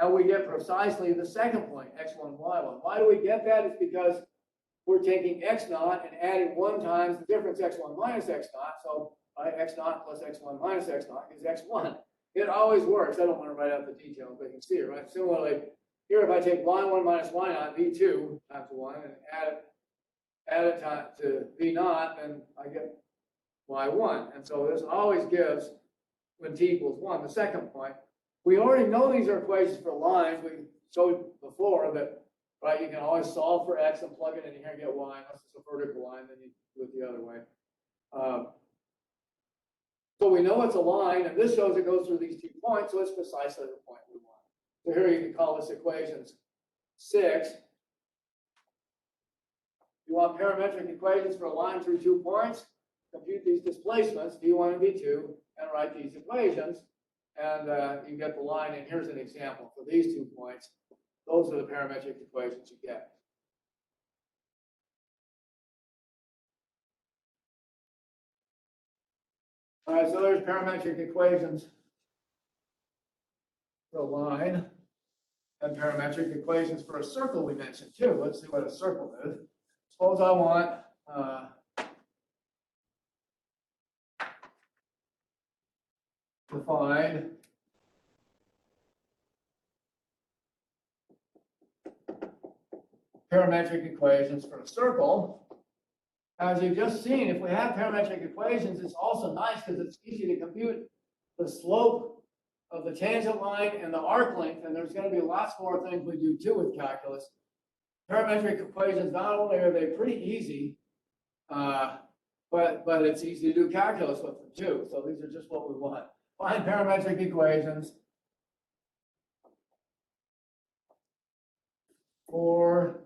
And we get precisely the second point, x1, y1. Why do we get that? It's because we're taking x naught and adding 1 times the difference x1 minus x naught. So x naught plus x1 minus x naught is x1. It always works. I don't want to write out the details, but you can see it, right? Similarly, here if I take y1 minus y naught, v2 times 1, and add it to v naught, then I get y1. And so this always gives, when t equals 1, the second point. We already know these are equations for lines. We showed before that, right, you can always solve for x and plug it in here and get y. Unless it's a vertical line, then you do it the other way. So we know it's a line, and this shows it goes through these 2 points, so it's precisely the point we want. So here you can call this equation 6. You want parametric equations for a line through 2 points. Compute these displacements, v1 and v2, and write these equations. And you get the line, and here's an example for these 2 points. Those are the parametric equations you get. All right, so there's parametric equations for a line, and parametric equations for a circle we mentioned too. Let's see what a circle is. Suppose I want to find parametric equations for a circle. As you've just seen, if we have parametric equations, it's also nice because it's easy to compute the slope of the tangent line and the arc length, and there's going to be lots more things we do too with calculus. Parametric equations, not only are they pretty easy, but it's easy to do calculus with them too. So these are just what we want. Find parametric equations for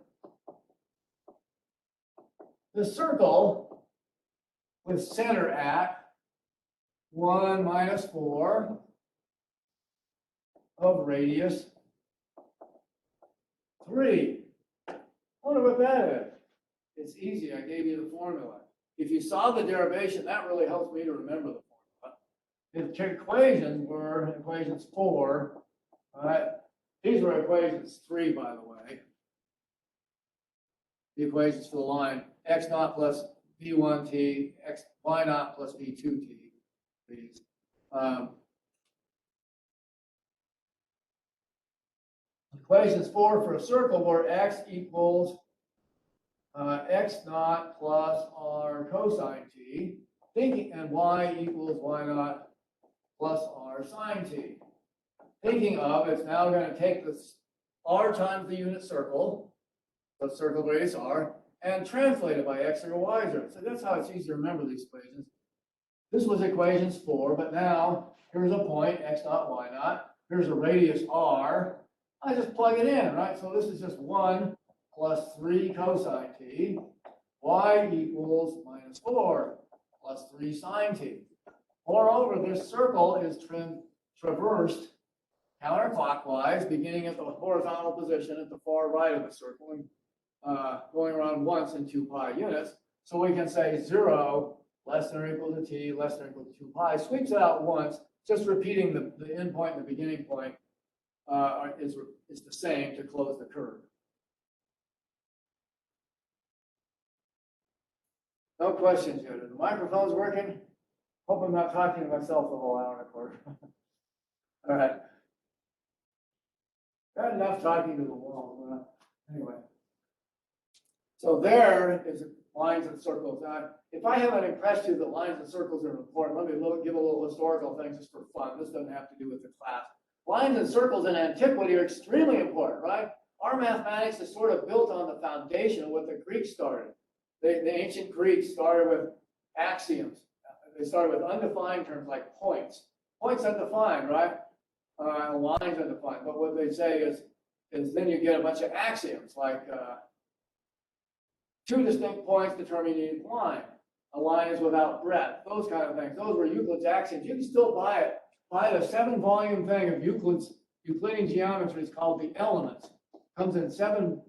the circle with center at 1 minus 4 of radius 3. I wonder what that is. It's easy. I gave you the formula. If you saw the derivation, that really helps me to remember the formula. If equations were equations 4, all right, these were equations 3, by the way. The equations for the line x naught plus v1t, y naught plus v2t. These. Equations 4 for a circle where x equals x naught plus r cosine t, and y equals y naught plus r sine t. Thinking of, it's now going to take this r times the unit circle, the circle radius r, and translate it by x or y zero. So that's how it's easy to remember these equations. This was equations 4, but now here's a point, x naught, y naught. Here's a radius r. I just plug it in, right? So this is just 1 plus 3 cosine t. Y equals minus 4 plus 3 sine t. Moreover, this circle is traversed counterclockwise, beginning at the horizontal position at the far right of the circle, and going around once in 2 pi units. So we can say 0 less than or equal to t less than or equal to 2 pi. Sweeps it out once, just repeating the end point and the beginning point is the same to close the curve. No questions yet. Are the microphones working? Hope I'm not talking to myself the whole hour and a quarter. All right. Got enough talking to the wall. Anyway. So there is lines and circles. Now, if I haven't impressed you that lines and circles are important, let me give a little historical thing just for fun. This doesn't have to do with the class. Lines and circles in antiquity are extremely important, right? Our mathematics is sort of built on the foundation of what the Greeks started. The ancient Greeks started with axioms. they started with undefined terms like points. Points undefined, right? Lines undefined. But what they say is then you get a bunch of axioms like two distinct points determine a unique line. A line is without breadth. Those kind of things. Those were Euclid's axioms. You can still buy it. Buy a 7-volume thing of Euclidean geometry. It's called The Elements. Comes in seven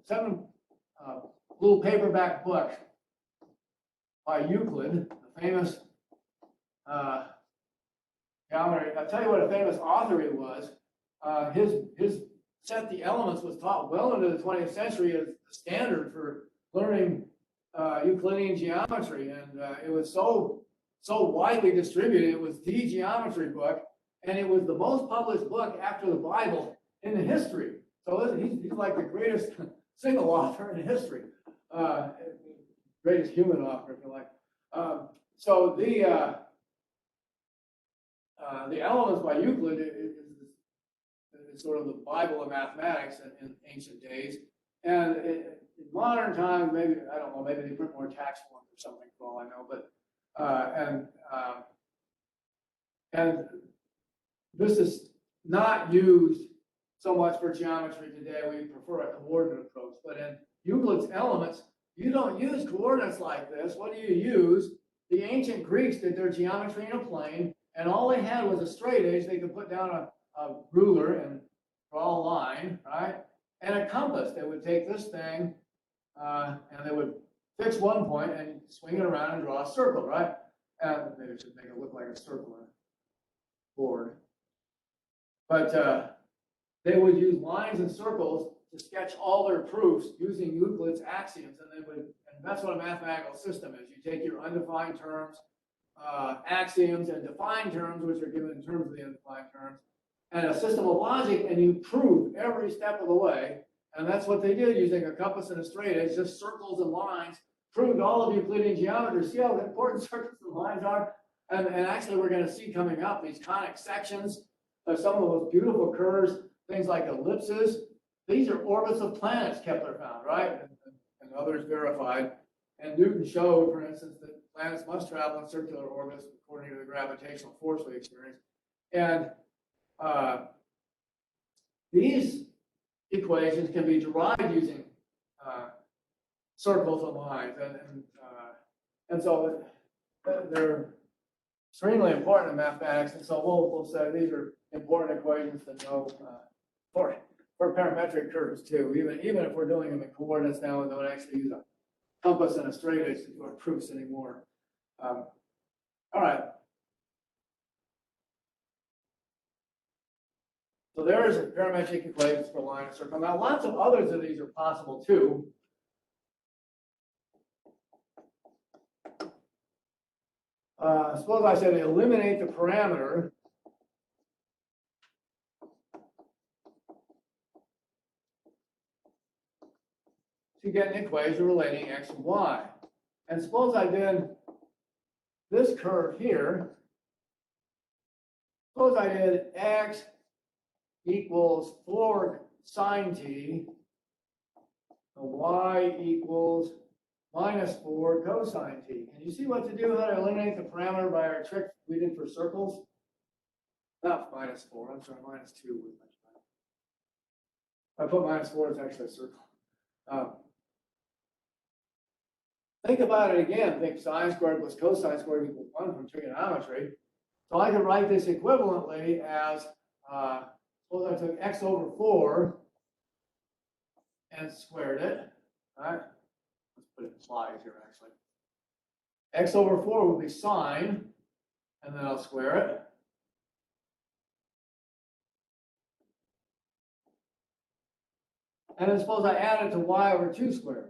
little paperback book by Euclid, the famous geometry. I'll tell you what a famous author he was. His set The Elements was taught well into the 20th century as the standard for learning Euclidean geometry, and it was so widely distributed. It was the geometry book, and it was the most published book after the Bible in the history. So he's like the greatest single author in history, greatest human author, if you like. So the Elements by Euclid is sort of the Bible of mathematics in ancient days, and in modern times, maybe I don't know, maybe they print more tax forms or something for all I know, but and this is not used so much for geometry today. We prefer a coordinate approach, but in Euclid's Elements, you don't use coordinates like this. What do you use? The ancient Greeks did their geometry in a plane, and all they had was a straight edge. They could put down a ruler and draw a line, right? And a compass. They would take this thing, and they would fix one point and swing it around and draw a circle, right? And maybe it should make it look like a circle on a board. But they would use lines and circles to sketch all their proofs using Euclid's axioms, and that's what a mathematical system is. You take your undefined terms, axioms, and defined terms, which are given in terms of the undefined terms, and a system of logic, and you prove every step of the way. And that's what they did using a compass and a straight edge, just circles and lines, proved all of Euclidean geometry. See how important circles and lines are? And actually, we're going to see coming up these conic sections, some of the most beautiful curves, things like ellipses. These are orbits of planets, Kepler found, right? And others verified. And Newton showed, for instance, that planets must travel in circular orbits according to the gravitational force we experience. And these equations can be derived using circles and lines, and so they're extremely important in mathematics. And so we'll say these are important equations to know for parametric curves too. Even if we're doing them in coordinates now, we don't actually use a compass and a straight edge to do our proofs anymore. All right. So there's parametric equations for line and circle. Now, lots of others of these are possible too. Suppose I said eliminate the parameter to get an equation relating x and y. And suppose I did this curve here. Suppose I did x equals 4 sine t, and y equals minus 4 cosine t. Can you see what to do, how to eliminate the parameter by our trick we did for circles? Not minus 4, I'm sorry, minus 2 was much better. If I put minus 4, it's actually a circle. Think about it again. Think sine squared plus cosine squared equals 1 from trigonometry. So I could write this equivalently as, suppose I took x over 4 and squared it, right? Let's put it in slides here, actually. X over 4 will be sine, and then I'll square it. And then suppose I add it to y over 2 squared.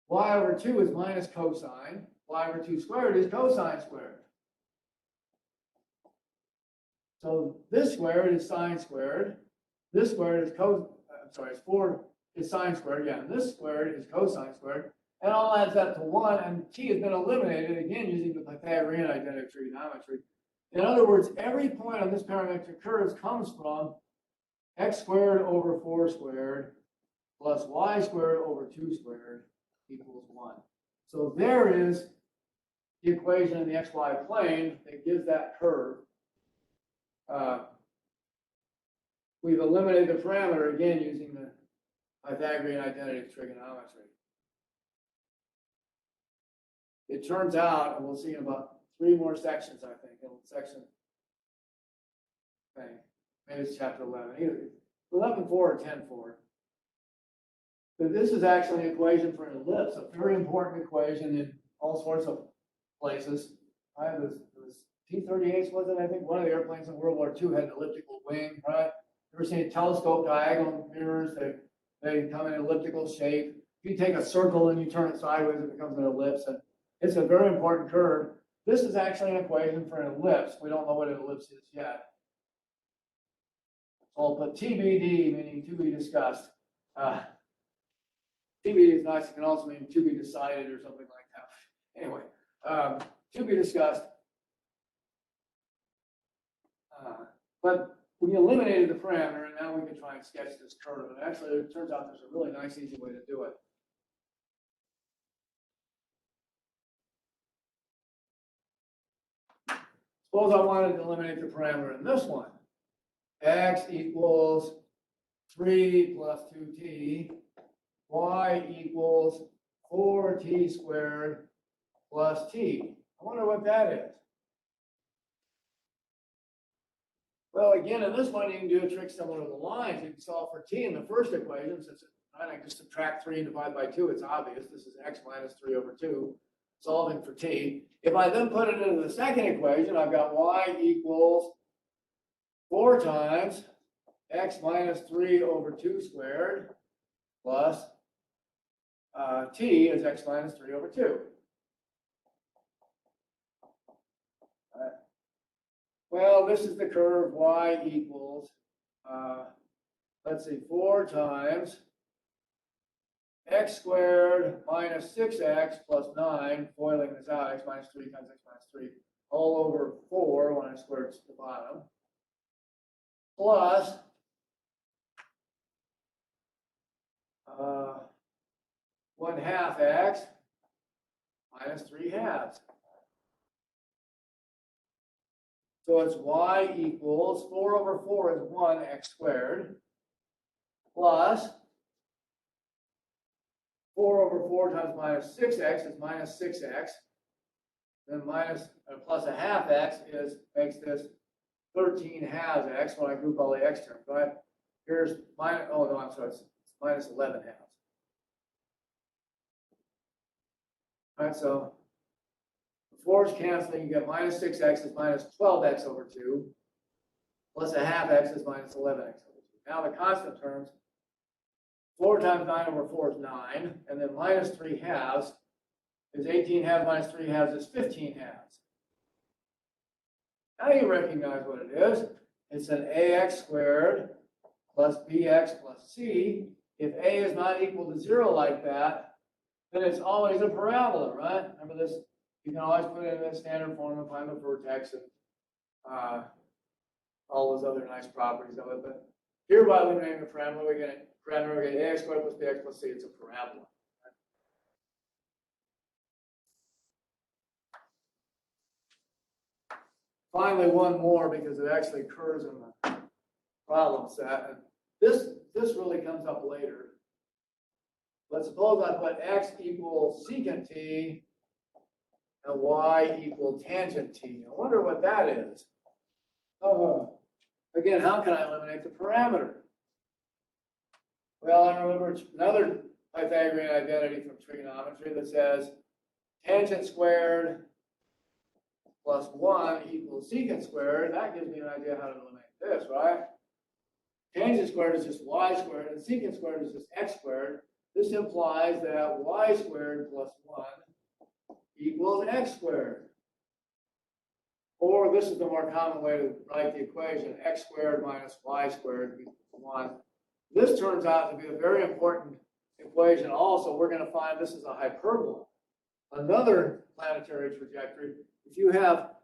Y over 2 is minus cosine. Y over 2 squared is cosine squared. So this squared is sine squared. This squared is it's 4 is sine squared. Yeah, and this squared is cosine squared. And all adds up to 1, and t has been eliminated, again, using the Pythagorean identity of trigonometry. In other words, every point on this parametric curve comes from x squared over 4 squared plus y squared over 2 squared equals 1. So there is the equation in the xy plane that gives that curve. We've eliminated the parameter again using the Pythagorean identity of trigonometry. It turns out, and we'll see in about 3 more sections, I think, in section, okay, maybe it's chapter 11, either 11.4 or 10.4. But this is actually an equation for an ellipse, a very important equation in all sorts of places. Right? It was T-38s, was it? I think one of the airplanes in World War II had an elliptical wing, right? You ever seen telescope diagonal mirrors? They come in elliptical shape. If you take a circle and you turn it sideways, it becomes an ellipse. And it's a very important curve. This is actually an equation for an ellipse. We don't know what an ellipse is yet. So I'll put TBD, meaning to be discussed. TBD is nice. It can also mean to be decided or something like that. Anyway, to be discussed. But we eliminated the parameter, and now we can try and sketch this curve. And actually, it turns out there's a really nice, easy way to do it. Suppose I wanted to eliminate the parameter in this one. X equals 3 plus 2t. Y equals 4t squared plus t. I wonder what that is. Well, again, in this one, you can do a trick similar to the lines. You can solve for t in the first equation. Since I can just subtract 3 and divide by 2, it's obvious. This is x minus 3 over 2, solving for t. If I then put it into the second equation, I've got y equals 4 times x minus 3 over 2 squared plus t is x minus 3 over 2. Well, this is the curve y equals, let's see, 4 times x squared minus 6x plus 9, foiling this out, x minus 3 times x minus 3, all over 4 when I square it to the bottom, plus 1/2 x minus 3 halves. So it's y equals 4 over 4 is 1 x squared plus 4 over 4 times minus 6x is minus 6x. Then minus plus 1/2 x makes this 13 halves x when I group all the x terms, right? Here's minus, oh no, I'm sorry, it's minus 11 halves. All right, so the 4's canceling, you get minus 6x is minus 12x over 2, plus 1/2 x is minus 11x over 2. Now the constant terms, 4 times 9 over 4 is 9, and then minus 3 halves is 18 halves minus 3 halves is 15 halves. Now you recognize what it is. It's an ax squared plus bx plus c. If a is not equal to 0 like that, then it's always a parabola, right? Remember this? You can always put it in the standard form and find the vertex and all those other nice properties of it. But here, by eliminating the parabola, we get ax squared plus bx plus c. It's a parabola. Finally, one more because it actually occurs in the problem set. And this really comes up later. But suppose I put x equals secant t and y equal tangent t. I wonder what that is. Again, how can I eliminate the parameter? Well, I remember another Pythagorean identity from trigonometry that says tangent squared plus 1 equals secant squared. That gives me an idea how to eliminate this, right? Tangent squared is just y squared, and secant squared is just x squared. This implies that y squared plus 1 equals x squared. Or this is the more common way to write the equation, x squared minus y squared equals 1. This turns out to be a very important equation also. We're going to find this is a hyperbola. Another planetary trajectory. If you have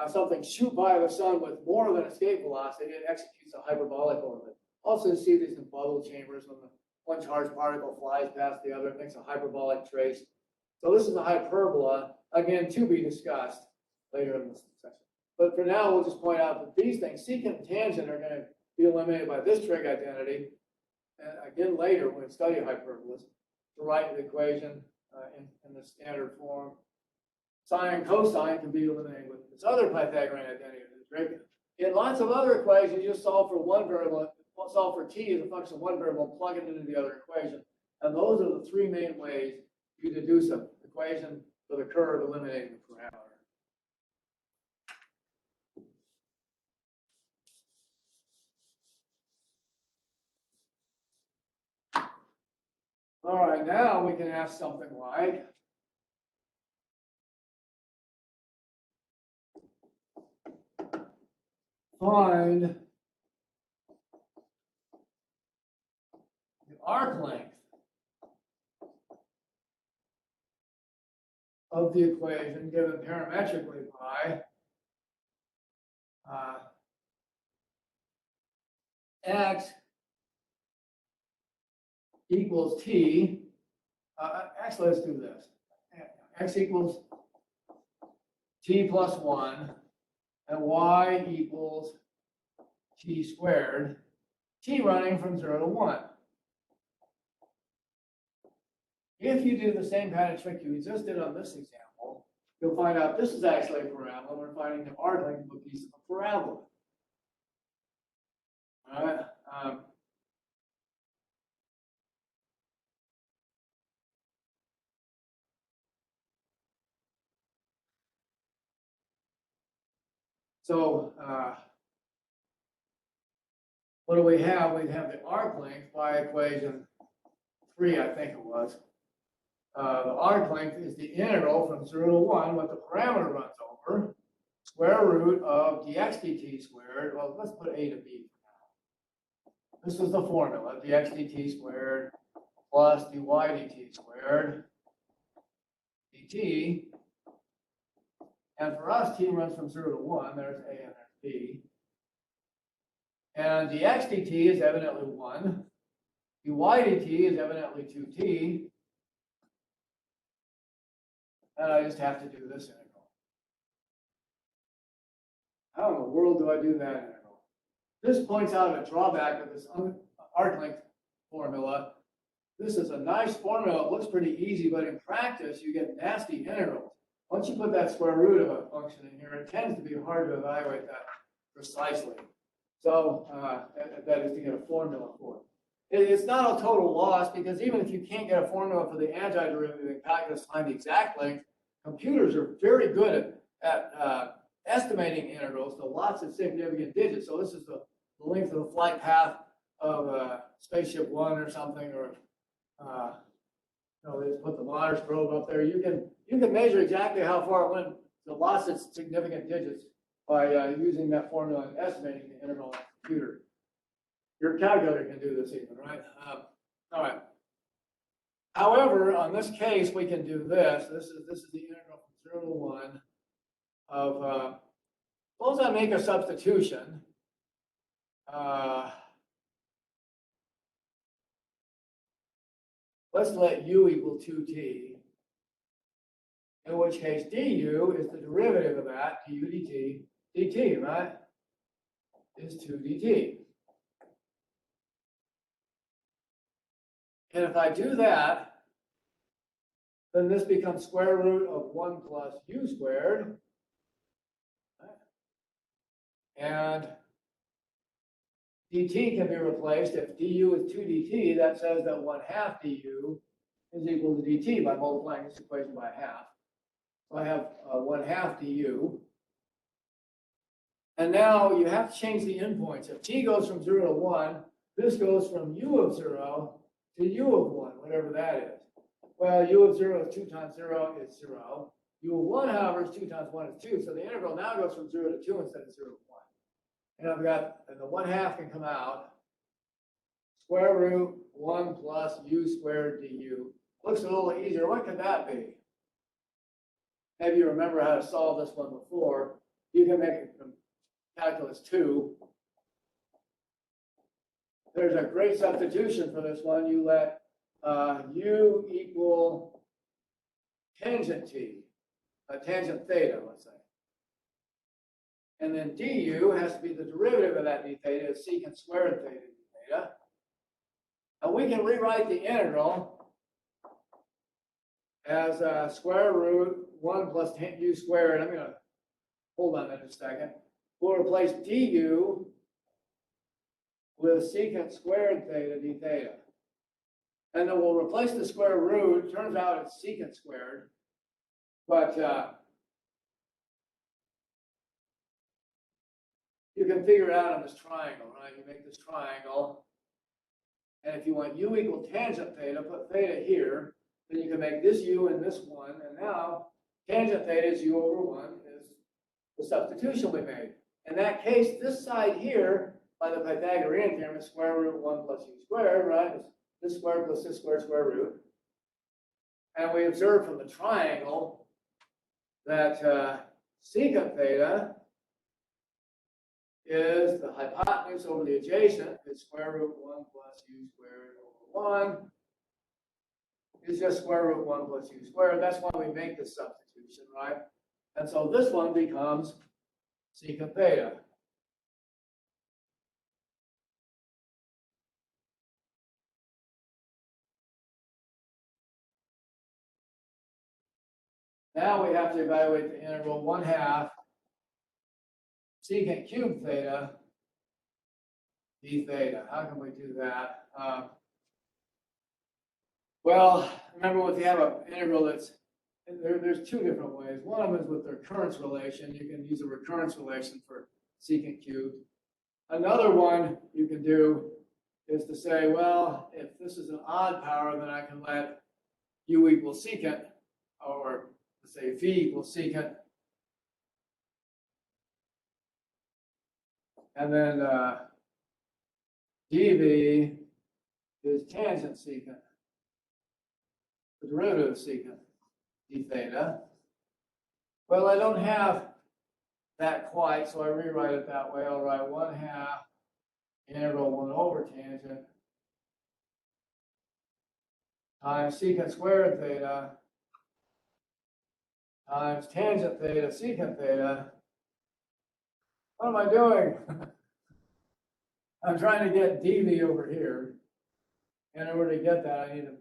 something shoot by the sun with more than escape velocity, it executes a hyperbolic orbit. Also, you see these in bubble chambers when the one charged particle flies past the other, it makes a hyperbolic trace. So this is a hyperbola, again, to be discussed later in this section. But for now, we'll just point out that these things, secant and tangent, are going to be eliminated by this trig identity. And again, later, when we study hyperbolas, to write the equation in the standard form. Sine and cosine can be eliminated with this other Pythagorean identity. In lots of other equations, you just solve for one variable, solve for t as a function of one variable, and plug it into the other equation. And those are the three main ways you deduce an equation for the curve eliminating the parameter. All right, now we can ask something like, find the arc length of the equation given parametrically by x equals t. Actually, let's do this. X equals t plus 1, and y equals t squared, t running from 0 to 1. If you do the same kind of trick you just did on this example, you'll find out this is actually a parabola. We're finding the arc length of a piece of a parabola. All right. So what do we have? We have the arc length by equation 3, I think it was. The arc length is the integral from 0 to 1, what the parameter runs over, square root of dx dt squared. Well, let's put a to b for now. This is the formula, dx dt squared plus dy dt squared dt. And for us, t runs from 0 to 1. There's a and there's b. And dx dt is evidently 1. dy dt is evidently 2t. And I just have to do this integral. How in the world do I do that integral? This points out a drawback of this arc length formula. This is a nice formula. It looks pretty easy, but in practice, you get nasty integrals. Once you put that square root of a function in here, it tends to be hard to evaluate that precisely. So that is to get a formula for it. It's not a total loss, because even if you can't get a formula for the antiderivative and calculus find the exact length, computers are very good at estimating integrals to lots of significant digits. So this is the length of the flight path of spaceship 1 or something, or they just put the Mars probe up there. You can measure exactly how far it went to lots of significant digits by using that formula and estimating the integral on the computer. Your calculator can do this even, right? All right. However, on this case, we can do this. This is the integral from 0 to 1 of, suppose I make a substitution. Let's let u equal 2t, in which case du is the derivative of that, du dt, right, is 2 dt. And if I do that, then this becomes square root of 1 plus u squared. And dt can be replaced. If du is 2 dt, that says that 1/2 du is equal to dt by multiplying this equation by half. So I have 1/2 du. And now you have to change the endpoints. If t goes from 0 to 1, this goes from u of 0 to u of 1, whatever that is. Well, u of 0 is 2 times 0 is 0. U of 1, however, is 2 times 1 is 2. So the integral now goes from 0 to 2 instead of 0 to 1. And I've got, and the 1/2 can come out. Square root 1 plus u squared du. Looks a little easier. What could that be? Maybe you remember how to solve this one before. You can make it from calculus 2. There's a great substitution for this one. You let u equal tangent t, tangent theta, let's say. And then du has to be the derivative of that d theta is secant squared theta d theta. And we can rewrite the integral as square root 1 plus u squared. I'm going to hold on a second. We'll replace du with secant squared theta d theta. And then we'll replace the square root. It turns out it's secant squared. But you can figure it out on this triangle, right? You make this triangle. And if you want u equal tangent theta, put theta here. Then you can make this u and this 1. And now tangent theta is u over 1 is the substitution we made. In that case, this side here, by the Pythagorean theorem, is square root 1 plus u squared, right? It's this squared plus this squared square root. And we observe from the triangle that secant theta is the hypotenuse over the adjacent, is square root 1 plus u squared over 1. Is just square root 1 plus u squared. That's why we make this substitution, right? And so this one becomes secant theta. Now we have to evaluate the integral 1/2 secant cubed theta d theta. How can we do that? Well, remember if you have an integral that's, there's two different ways. One of them is with the recurrence relation. You can use a recurrence relation for secant cubed. Another one you can do is to say, well, if this is an odd power, then I can let u equal secant, or let's say v equals secant. And then dv is tangent secant, the derivative of secant d theta. Well, I don't have that quite, so I rewrite it that way. I'll write 1/2 integral 1 over tangent times secant squared theta times tangent theta secant theta. What am I doing? I'm trying to get dv over here. And in order to get that, I need to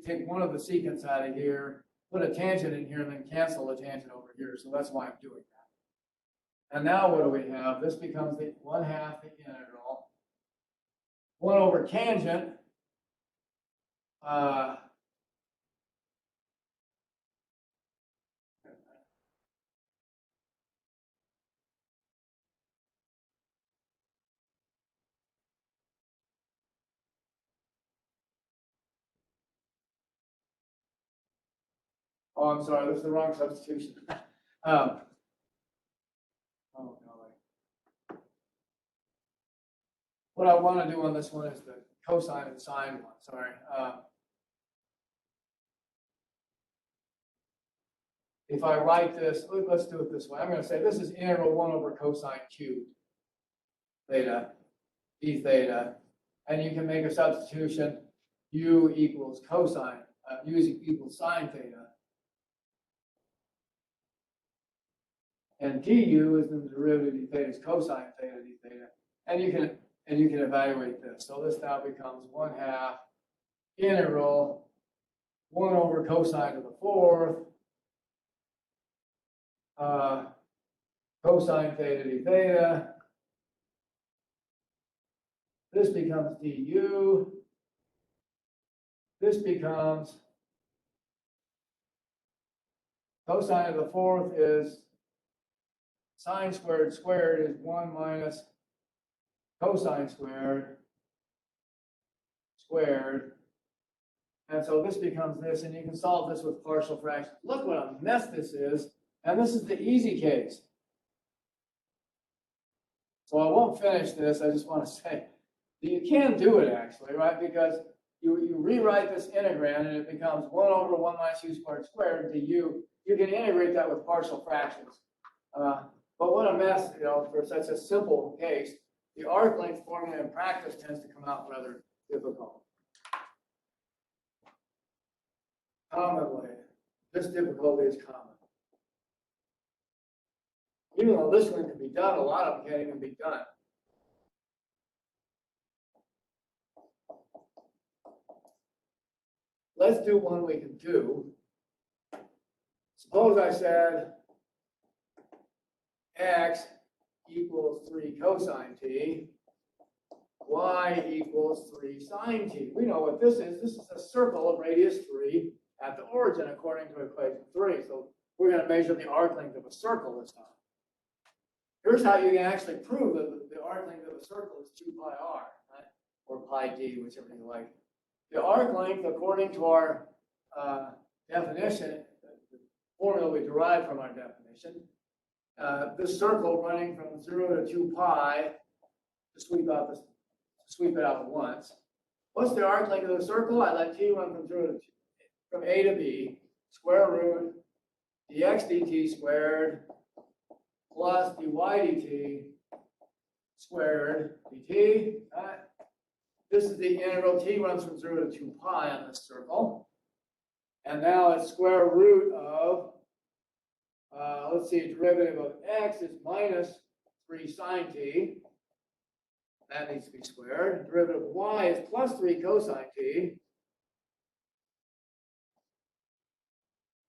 take one of the secants out of here, put a tangent in here, and then cancel the tangent over here. So that's why I'm doing that. And now what do we have? This becomes the 1/2 the integral 1 over tangent oh, I'm sorry, this is the wrong substitution. Oh, no. What I want to do on this one is the cosine and sine one, sorry. If I write this, let's do it this way. I'm going to say this is integral 1 over cosine cubed theta, d theta. And you can make a substitution, u equals cosine, u equals sine theta. And du is the derivative d theta is cosine theta d theta. And you can evaluate this. So this now becomes 1/2 integral 1 over cosine to the 4th cosine theta d theta. This becomes du. This becomes cosine of the 4th is sine squared squared is 1 minus cosine squared squared. And so this becomes this, and you can solve this with partial fractions. Look what a mess this is. And this is the easy case. So I won't finish this. I just want to say that you can do it actually, right? Because you rewrite this integrand and it becomes 1 over 1 minus u squared squared du. You can integrate that with partial fractions. But what a mess, for such a simple case. The arc length formula in practice tends to come out rather difficult. Commonly, this difficulty is common. Even though this one can be done, a lot of them can't even be done. Let's do one we can do. Suppose I said x equals 3 cosine t, y equals 3 sine t. We know what this is. This is a circle of radius 3 at the origin according to equation 3. So we're going to measure the arc length of a circle this time. Here's how you can actually prove that the arc length of a circle is 2 pi r, right? Or pi d, whichever you like. The arc length, according to our definition, the formula we derived from our definition, this circle running from 0 to 2 pi, to sweep it out once. What's the arc length of the circle? I let t run from 0 to 2, from a to b, square root dx dt squared plus dy dt squared dt. Right? This is the integral. T runs from 0 to 2 pi on this circle. And now it's square root of, let's see, derivative of x is minus 3 sine t. That needs to be squared. Derivative of y is plus 3 cosine t.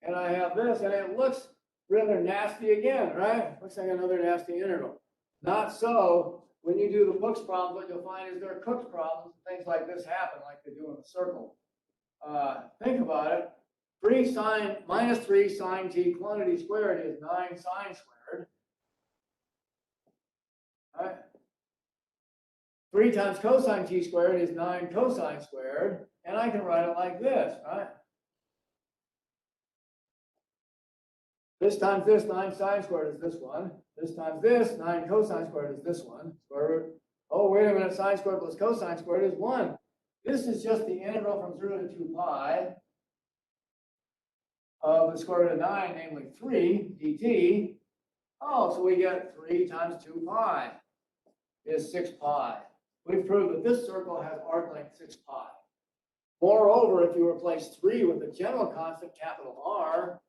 And I have this, and it looks rather nasty again, right? Looks like another nasty integral. Not so. When you do the Cook's problems, what you'll find is there are Cook's problems. Things like this happen, like they do in a circle. Think about it. Minus 3 sine t quantity squared is 9 sine squared. Right? 3 times cosine t squared is 9 cosine squared. And I can write it like this, right? This times this, 9 sine squared is this one. This times this, 9 cosine squared is this one. Square root. Oh, wait a minute, sine squared plus cosine squared is 1. This is just the integral from 0 to 2 pi of the square root of 9, namely 3 dt. Oh, so we get 3 times 2 pi is 6 pi. We've proved that this circle has arc length 6 pi. Moreover, if you replace 3 with the general constant capital R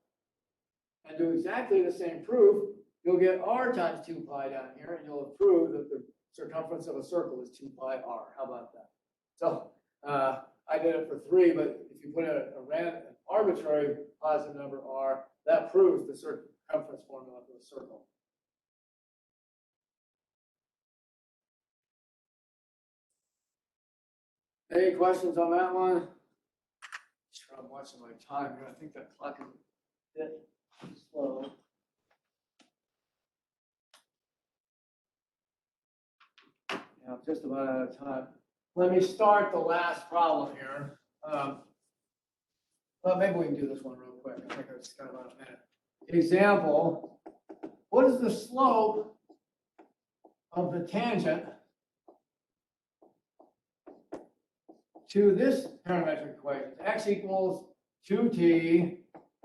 and do exactly the same proof, you'll get r times 2 pi down here, and you'll prove that the circumference of a circle is 2 pi r. How about that? So I did it for 3, but if you put in an arbitrary positive number r, that proves the circumference formula for a circle. Any questions on that one? Sure, I'm watching my time here. I think that clock is a bit slow. Yeah, I'm just about out of time. Let me start the last problem here. Well, maybe we can do this one real quick. I think it's got about a minute. Example, what is the slope of the tangent to this parametric equation? X equals 2t,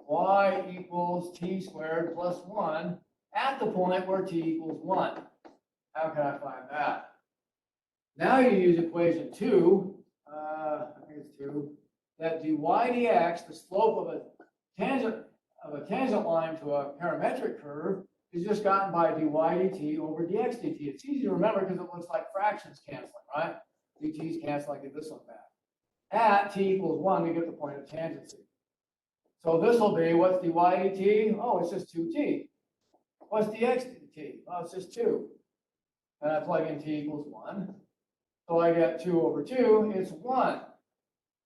y equals t squared plus 1 at the point where t equals 1. How can I find that? Now you use equation 2, I think it's 2, that dy dx, the slope of a tangent line to a parametric curve, is just gotten by dy dt over dx dt. It's easy to remember because it looks like fractions canceling, right? dt's cancel like this one back. At t equals 1, we get the point of tangency. So this will be, what's dy dt? Oh, it's just 2t. What's dx dt? Oh, it's just 2. And I plug in t equals 1. So I get 2 over 2, it's 1.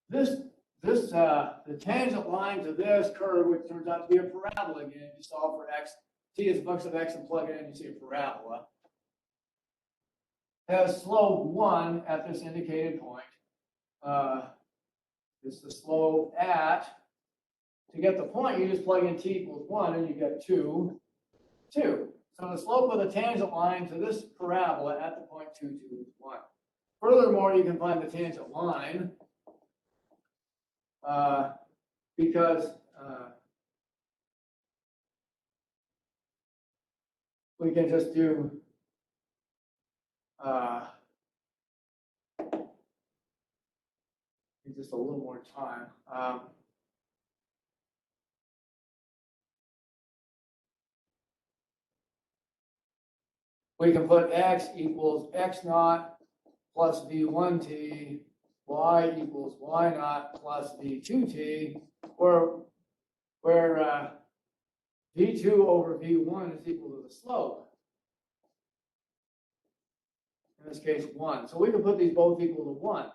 The tangent line to this curve, which turns out to be a parabola again, you solve for x, t is a function of x and plug it in, you see a parabola, has slope 1 at this indicated point. It's the slope at, to get the point, you just plug in t equals 1 and you get 2, 2. So the slope of the tangent line to this parabola at the point 2, 2 is 1. Furthermore, you can find the tangent line because we can just do just a little more time. we can put x equals x naught plus v1t, y equals y naught plus v2t, where v2 over v1 is equal to the slope. In this case, 1. So we can put these both equal to 1.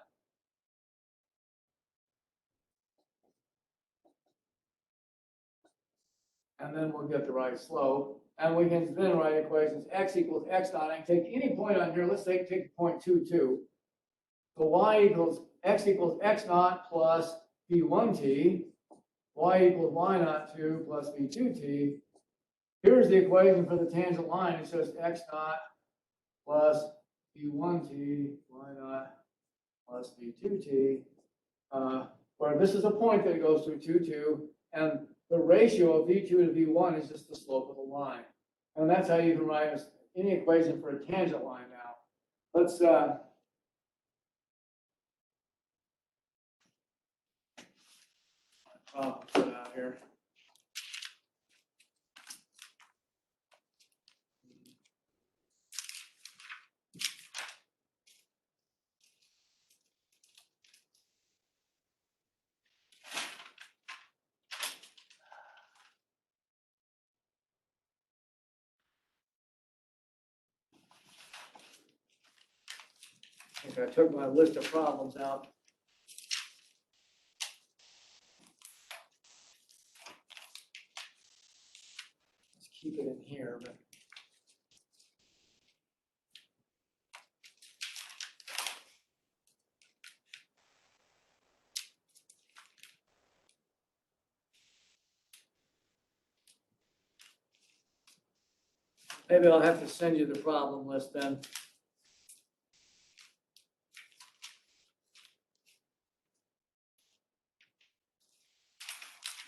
And then we'll get the right slope. And we can then write equations x equals x naught. I can take any point on here. Let's take point 2, 2. So y equals x naught plus v1t. Y equals y naught 2 plus v2t. Here's the equation for the tangent line. It's just x naught plus v1t, y naught plus v2t. Where this is a point that goes through 2, 2. And the ratio of v2 to v1 is just the slope of the line. And that's how you can write any equation for a tangent line now. Let's put it out here. I think I took my list of problems out. Let's keep it in here, but maybe I'll have to send you the problem list then.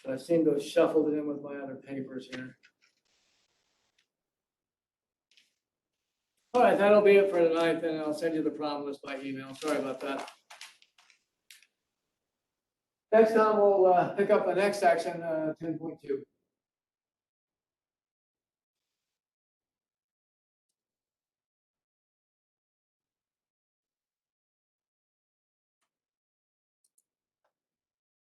I seem to have shuffled it in with my other papers here. All right, that'll be it for tonight, then I'll send you the problem list by email. Sorry about that. Next time we'll pick up the next section, 10.2.